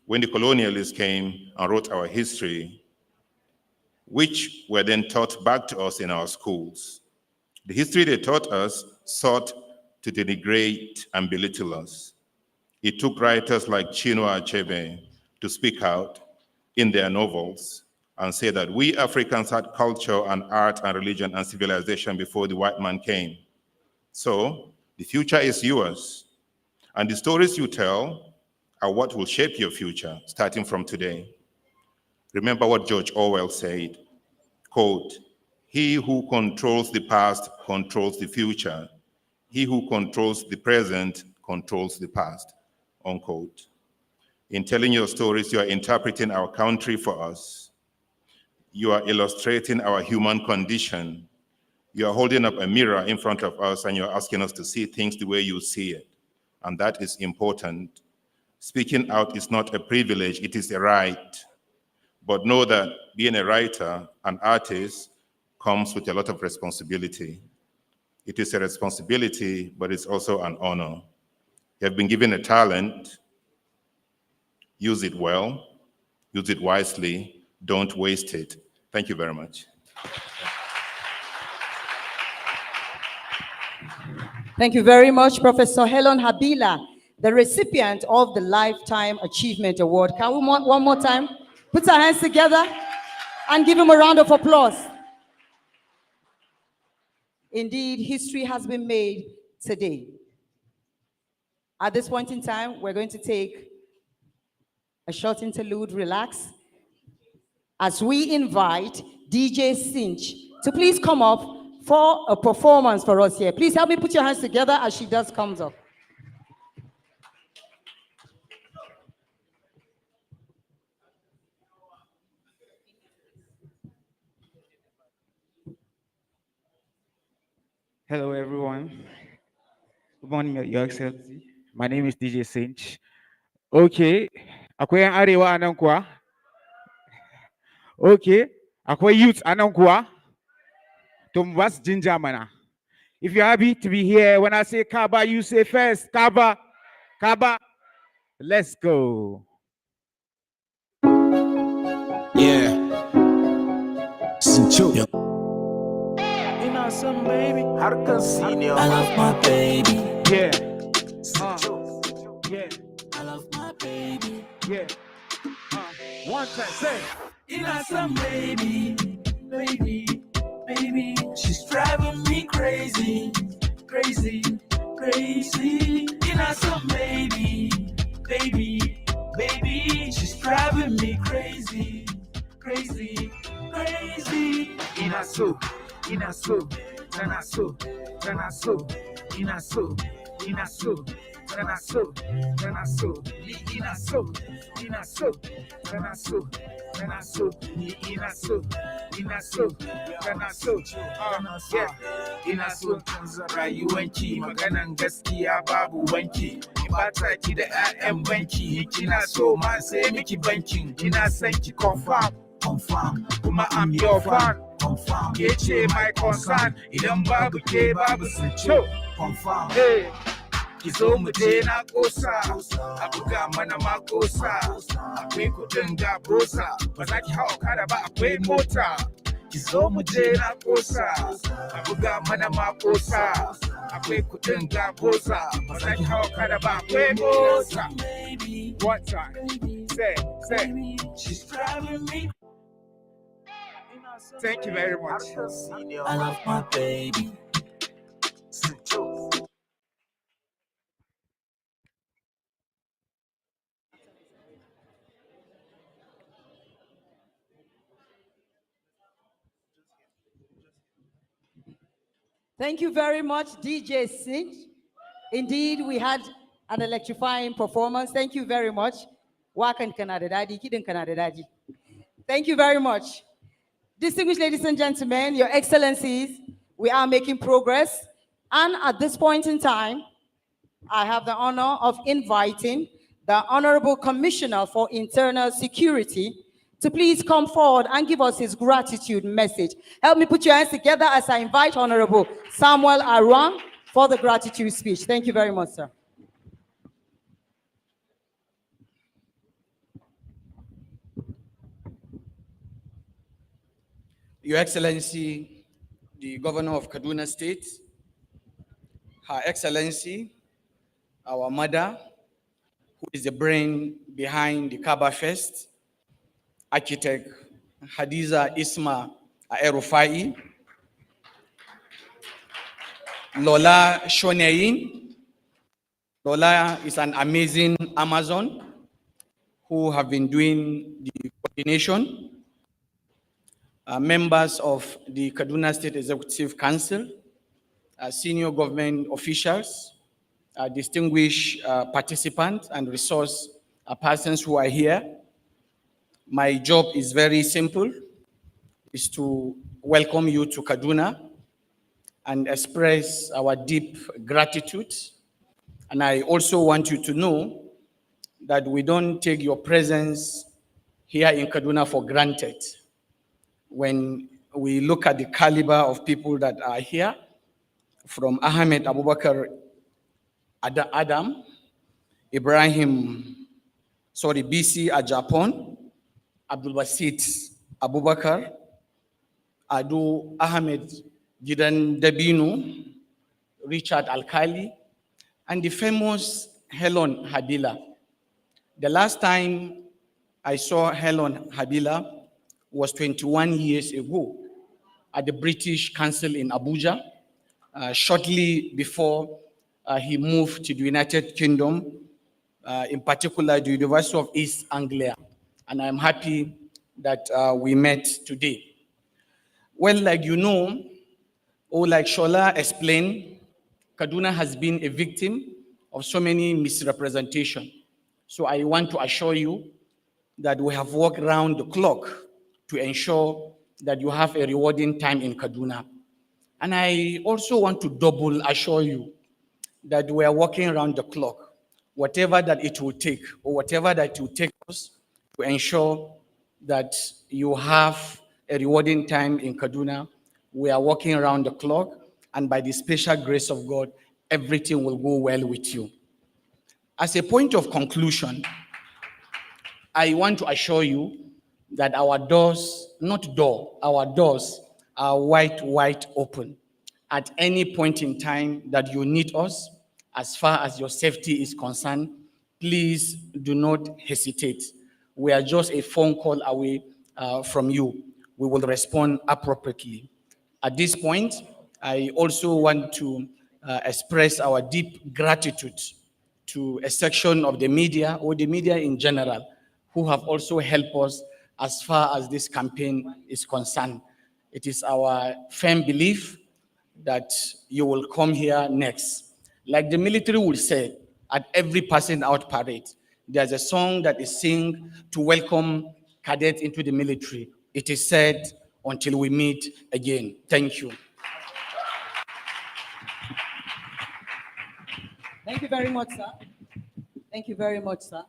When the colonialists came and wrote our history, which were then taught back to us in our schools, the history they taught us sought to denigrate and belittle us. It took writers like Chinua Achebe to speak out in their novels and say that we Africans had culture and art and religion and civilization before the white man came. So the future is yours, and the stories you tell are what will shape your future, starting from today. Remember what George Orwell said, quote, "He who controls the past controls the future. He who controls the present controls the past," unquote. In telling your stories, you are interpreting our country for us. You are illustrating our human condition. You are holding up a mirror in front of us and you're asking us to see things the way you see it. And that is important. Speaking out is not a privilege, it is a right. But know that being a writer, an artist, comes with a lot of responsibility. It is a responsibility, but it's also an honor. You have been given a talent. Use it well, use it wisely, don't waste it. Thank you very much. Thank you very much, Professor Helen Habila, the recipient of the Lifetime Achievement Award. Can we one more time put our hands together and give him a round of applause? Indeed, history has been made today. At this point in time, we're going to take a short interlude, relax, as we invite DJ Cinch to please come up for a performance for us here. Please help me put your hands together as she does comes up. Hello, everyone. Good morning, Your Excellency. My name is DJ Cinch. Okay, akwai yan arewa a nan kuwa? Okay, akwai youth a nan kuwa? To mu ba su jinja mana. If you're happy to be here, when I say Kaba, you say first, Kaba, Kaba. Let's go. Yeah. Cincho. You know some baby. I love my baby. Yeah. Yeah. I love my baby. Yeah. One time, say. You know some baby, baby, baby. She's driving me crazy, crazy, crazy. You know some baby, baby, baby. She's driving me crazy, crazy, crazy. In a so, in a so, in a so, in a so, in a so, in a so. In a so, in a so, in a so, in a so, in a so, in a so, in a so, in a so, in a so, yeah, in a so. Rayuwanki maganan gaskiya babu wanki. Ba ta ki da ƴaƴan banki, kina so ma sai miki bankin. Ina son ki confirm, confirm, kuma I'm your fan. Confirm, ke ce my concern. Idan babu ke babu Cincho, confirm. Hey. Ki zo mu je na kosa, a buga mana ma kosa, akwai kudin ga bosa, ba za ki hau kada ba akwai mota. Ki zo mu je na kosa, a buga mana ma kosa, akwai kudin ga bosa, ba za ki hau kada ba akwai mota. One time, say. She's driving me. Thank you very much. I love my baby. Thank you very much, DJ Cinch. Indeed, we had an electrifying performance. Thank you very much. Wakan Canada Daddy, Kidin Canada Daddy. Thank you very much. Distinguished ladies and gentlemen, Your Excellencies, we are making progress. And at this point in time, I have the honor of inviting the Honorable Commissioner for Internal Security to please come forward and give us his gratitude message. Help me put your hands together as I invite Honorable Samuel Arwan for the gratitude speech. Thank you very much, sir. Your Excellency, the Governor of Kaduna State, Her Excellency, our mother, who is the brain behind the Kabafest, Architect Hadiza Isma Aerofai, Lola Shoneyin. Lola is an amazing Amazon who have been doing the coordination. Members of the Kaduna State Executive Council, senior government officials, distinguished participants and resource persons who are here. My job is very simple, is to welcome you to Kaduna and express our deep gratitude. And I also want you to know that we don't take your presence here in Kaduna for granted. When we look at the caliber of people that are here, from Ahmed Abubakar Adam, Ibrahim, BC Ajapon, Abdul Basit Abubakar, Adu Ahmed Gidan Dabinu, Richard Alkali, and the famous Helen Habila. The last time I saw Helen Habila was 21 years ago at the British Council in Abuja, shortly before he moved to the United Kingdom, in particular the University of East Anglia. And I'm happy that we met today. Well, like you know, or like Shola explained, Kaduna has been a victim of so many misrepresentation. So I want to assure you that we have worked around the clock to ensure that you have a rewarding time in Kaduna. And I also want to double assure you that we are working around the clock, whatever that it will take, or whatever that it will take us to ensure that you have a rewarding time in Kaduna. We are working around the clock, and by the special grace of God, everything will go well with you. As a point of conclusion, I want to assure you that our doors, our doors are wide open. At any point in time that you need us, as far as your safety is concerned, please do not hesitate. We are just a phone call away from you. We will respond appropriately. At this point, I also want to express our deep gratitude to a section of the media, or the media in general, who have also helped us as far as this campaign is concerned. It is our firm belief that you will come here next. Like the military will say, at every passing out parade, there's a song that is sung to welcome cadets into the military. It is said, until we meet again. Thank you. Thank you very much, sir. Thank you very much, sir.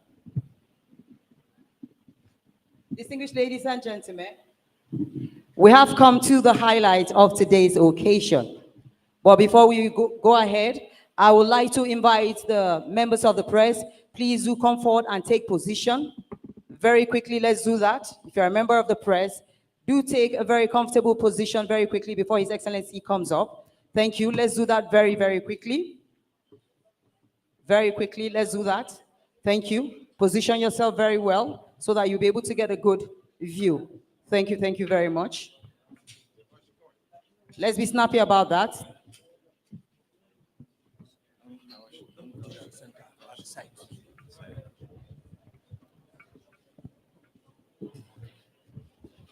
Distinguished ladies and gentlemen, we have come to the highlight of today's occasion. But before we go ahead, I would like to invite the members of the press, please do come forward and take position. Very quickly, let's do that. If you're a member of the press, do take a very comfortable position very quickly before His Excellency comes up. Thank you. Let's do that very, very quickly. Very quickly, let's do that. Thank you. Position yourself very well so that you'll be able to get a good view. Thank you very much. Let's be snappy about that.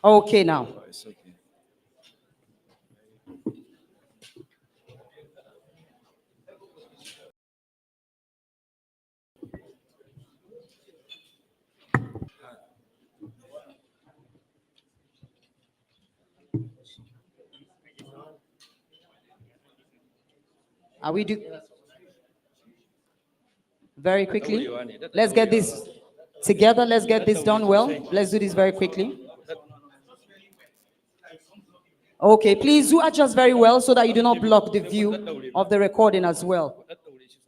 Okay, now. Are we do very quickly? Let's get this together. Let's get this done well. Let's do this very quickly. Okay, please do adjust very well so that you do not block the view of the recording as well.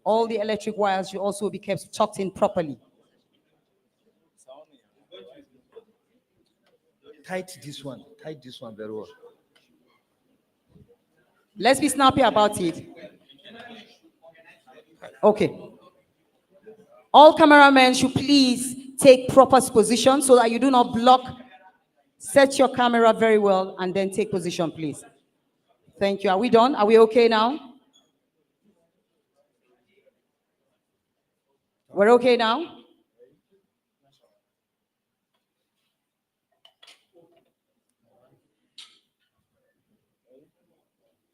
All the electric wires should also be kept tucked in properly. Tight this one very well. Let's be snappy about it. Okay. All cameramen should please take proper position so that you do not block. Set your camera very well and then take position, please. Thank you. Are we done? Are we okay now? We're okay now?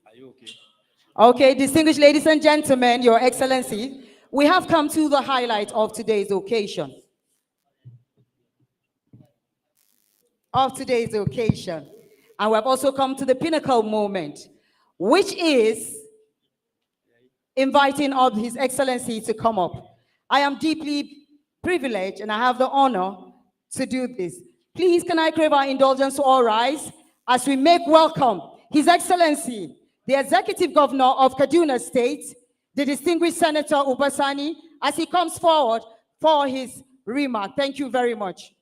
Are you okay? Okay, distinguished ladies and gentlemen, Your Excellency, we have come to the highlight of today's occasion. And we have also come to the pinnacle moment, which is inviting of His Excellency to come up. I am deeply privileged and I have the honor to do this. Please, can I crave our indulgence to all rise as we make welcome His Excellency, the Executive Governor of Kaduna State, the distinguished Senator Ubasani, as he comes forward for his remark. Thank you very much.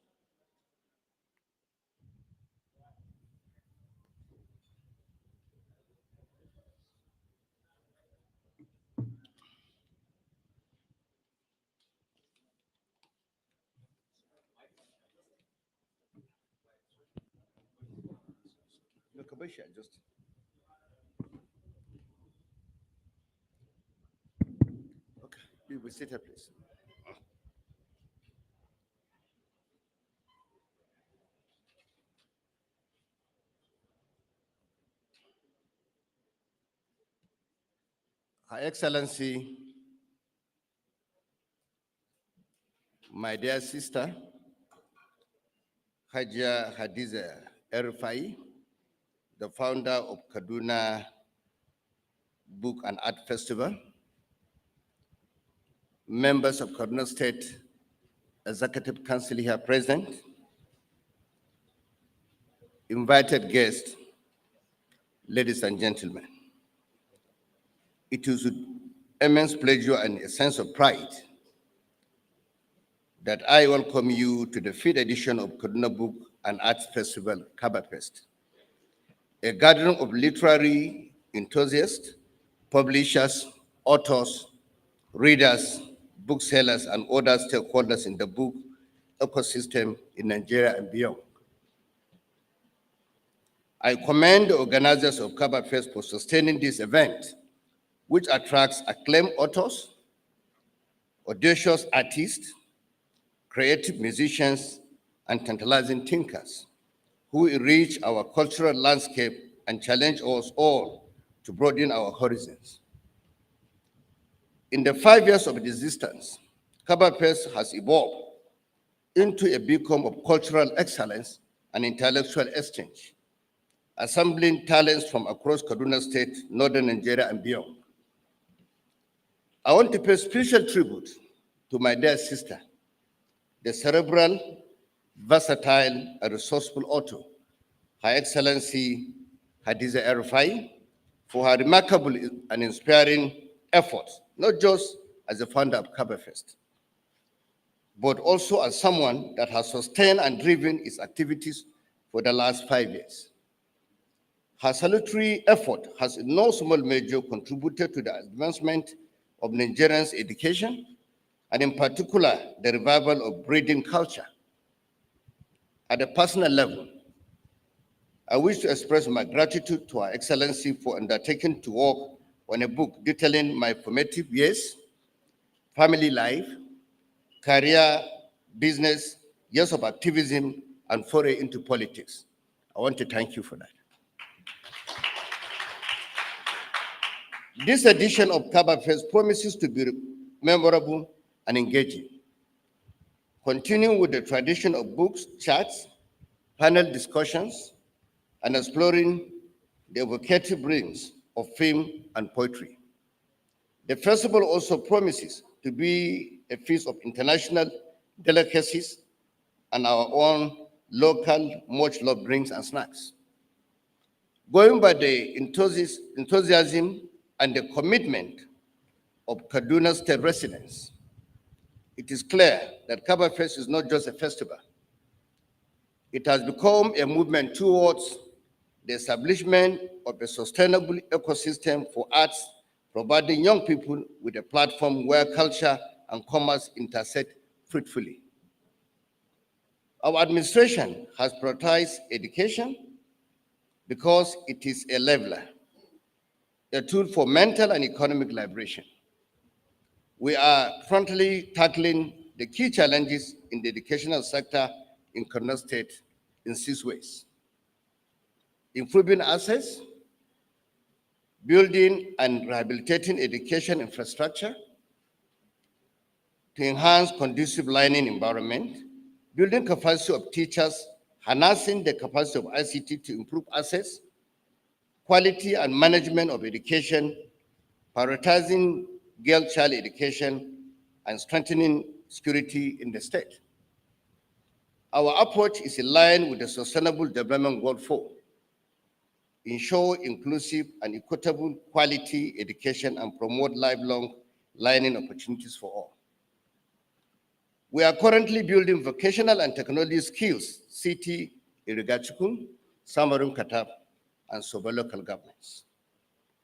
No, Kabasha, just. Okay, we will sit here, please. Her Excellency, my dear sister, Hajia Hadiza Erfai, the founder of Kaduna Book and Art Festival, members of Kaduna State Executive Council here present, invited guests, ladies and gentlemen. It is with immense pleasure and a sense of pride that I welcome you to the 5th edition of Kaduna Book and Arts Festival, Kabafest, a gathering of literary enthusiasts, publishers, authors, readers, booksellers, and other stakeholders in the book ecosystem in Nigeria and beyond. I commend the organizers of Kabafest for sustaining this event, which attracts acclaimed authors, audacious artists, creative musicians, and tantalizing thinkers who enrich our cultural landscape and challenge us all to broaden our horizons. In the 5 years of its existence, Kabafest has evolved into a beacon of cultural excellence and intellectual exchange, assembling talents from across Kaduna State, northern Nigeria, and beyond. I want to pay special tribute to my dear sister, the cerebral, versatile, and resourceful author, Her Excellency Hadiza Erfai, for her remarkable and inspiring efforts, not just as a founder of Kabafest, but also as someone that has sustained and driven its activities for the last 5 years. Her salutary effort has in no small measure contributed to the advancement of Nigerians' education, and in particular, the revival of reading culture. At a personal level, I wish to express my gratitude to Her Excellency for undertaking to work on a book detailing my formative years, family life, career, business, years of activism, and foray into politics. I want to thank you for that. This edition of Kabafest promises to be memorable and engaging, continuing with the tradition of books, chats, panel discussions, and exploring the evocative rings of film and poetry. The festival also promises to be a feast of international delicacies and our own local, much-loved drinks and snacks. Going by the enthusiasm and the commitment of Kaduna State residents, it is clear that Kabafest is not just a festival. It has become a movement towards the establishment of a sustainable ecosystem for arts, providing young people with a platform where culture and commerce intersect fruitfully. Our administration has prioritized education because it is a leveler, a tool for mental and economic liberation. We are frontally tackling the key challenges in the educational sector in Kaduna State in 6 ways: improving access, building and rehabilitating education infrastructure, to enhance conducive learning environment, building capacity of teachers, harnessing the capacity of ICT to improve access, quality and management of education, prioritizing girl-child education, and strengthening security in the state. Our approach is in line with the Sustainable Development Goal 4, ensure inclusive and equitable quality education, and promote lifelong learning opportunities for all. We are currently building vocational and technology skills city in Rigachukun, Samarum Katab, and Soba local governments.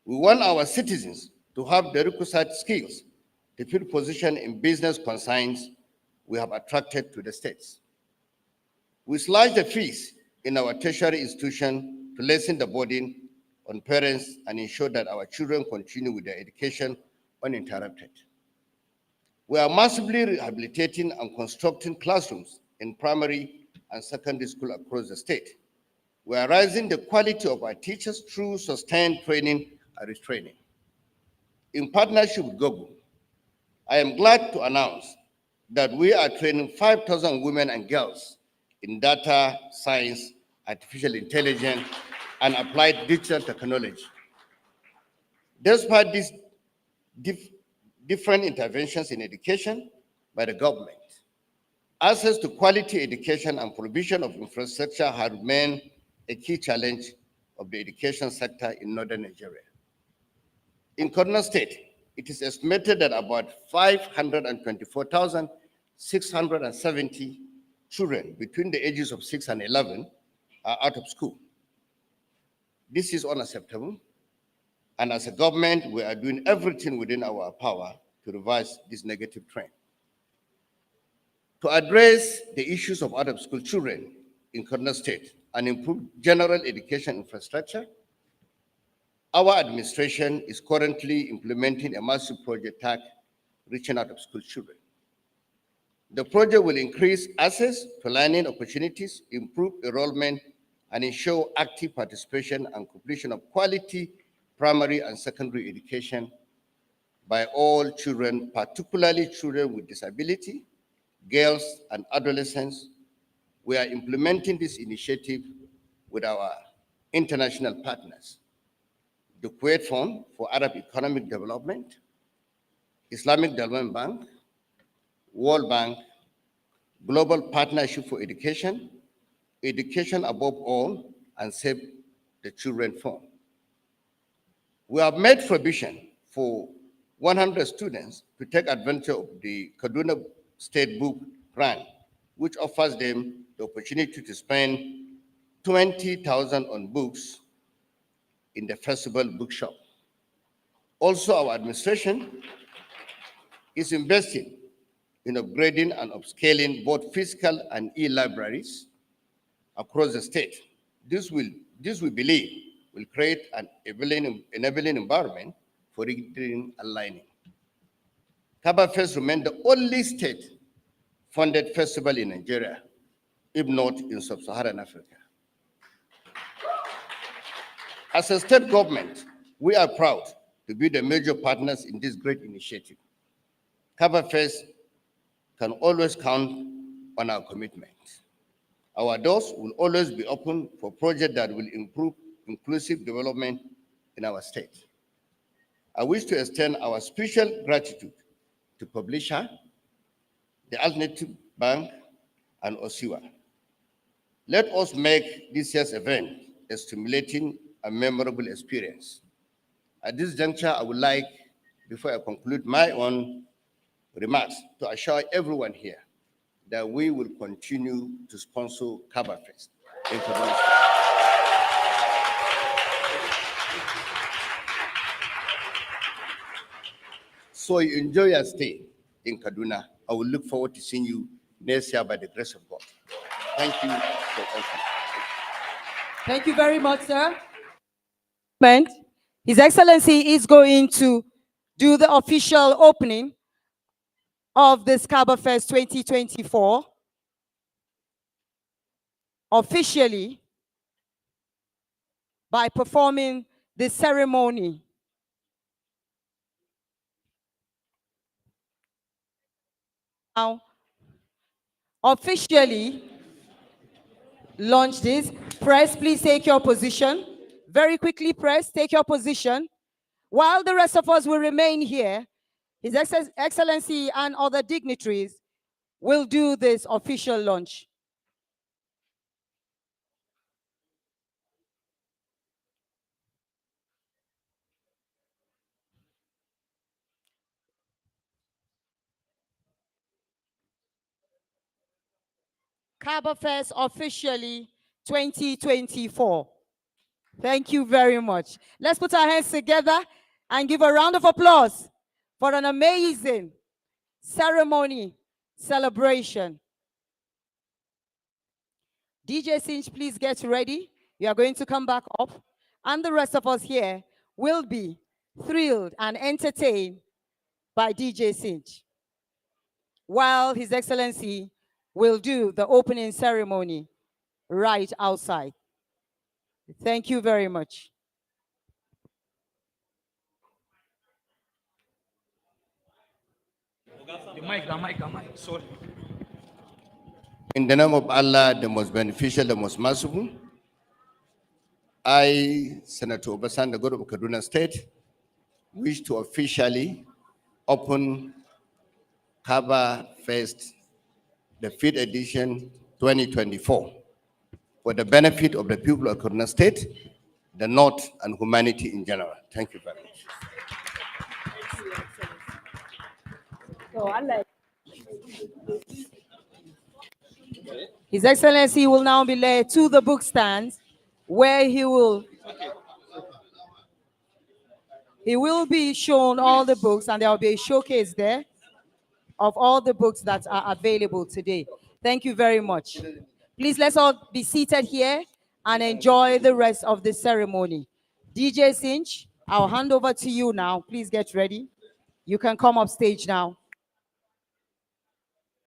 We want our citizens to have the requisite skills to fill position in business concerns we have attracted to the states. We slashed the fees in our tertiary institution to lessen the burden on parents and ensure that our children continue with their education uninterrupted. We are massively rehabilitating and constructing classrooms in primary and secondary school across the state. We are raising the quality of our teachers through sustained training and retraining. In partnership with Google, I am glad to announce that we are training 5,000 women and girls in data science, artificial intelligence, and applied digital technology. Despite these different interventions in education by the government, access to quality education and provision of infrastructure have remained a key challenge of the education sector in northern Nigeria. In Kaduna State, it is estimated that about 524,670 children between the ages of 6 and 11 are out of school. This is unacceptable, and as a government, we are doing everything within our power to reverse this negative trend. To address the issues of out-of-school children in Kaduna State and improve general education infrastructure, our administration is currently implementing a massive project tagged Reaching Out-of-School Children. The project will increase access to learning opportunities, improve enrollment, and ensure active participation and completion of quality primary and secondary education by all children, particularly children with disability, girls, and adolescents. We are implementing this initiative with our international partners, the Kuwait Fund for Arab Economic Development, Islamic Development Bank, World Bank, Global Partnership for Education, Education Above All, and Save the Children Fund. We have made provision for 100 students to take advantage of the Kaduna State Book Grant, which offers them the opportunity to spend 20,000 on books in the festival bookshop. Also, our administration is investing in upgrading and upscaling both physical and e-libraries across the state. This we believe will create an enabling environment for reading and learning. Kabafest remains the only state-funded festival in Nigeria, if not in sub-Saharan Africa. As a state government, we are proud to be the major partners in this great initiative. Kabafest can always count on our commitment. Our doors will always be open for projects that will improve inclusive development in our state. I wish to extend our special gratitude to publisher, the Alternative Bank, and Osiwa. Let us make this year's event a stimulating and memorable experience. At this juncture, I would like, before I conclude my own remarks, to assure everyone here that we will continue to sponsor Kabafest in Kaduna State. So you enjoy your stay in Kaduna. I will look forward to seeing you next year by the grace of God. Thank you for listening. Thank you very much, sir. His Excellency is going to do the official opening of this Kabafest 2024 officially by performing the ceremony. Now, officially launch this. Press, please take your position. Very quickly, press, take your position. While the rest of us will remain here, His Excellency and other dignitaries will do this official launch. Kabafest officially 2024. Thank you very much. Let's put our hands together and give a round of applause for an amazing ceremony, celebration. DJ Cinch, please get ready. You are going to come back up, and the rest of us here will be thrilled and entertained by DJ Cinch, while His Excellency will do the opening ceremony right outside. Thank you very much. The mic, sorry. In the name of Allah, the most beneficial, the most merciful, I, Senator Obasan, the God of Kaduna State, wish to officially open Kabafest, the 5th edition 2024, for the benefit of the people of Kaduna State, the North, and humanity in general. Thank you very much. His Excellency will now be led to the book stands, where he will be shown all the books, and there will be a showcase there of all the books that are available today. Thank you very much. Please, let's all be seated here and enjoy the rest of the ceremony. DJ Cinch, I'll hand over to you now. Please get ready. You can come up stage now.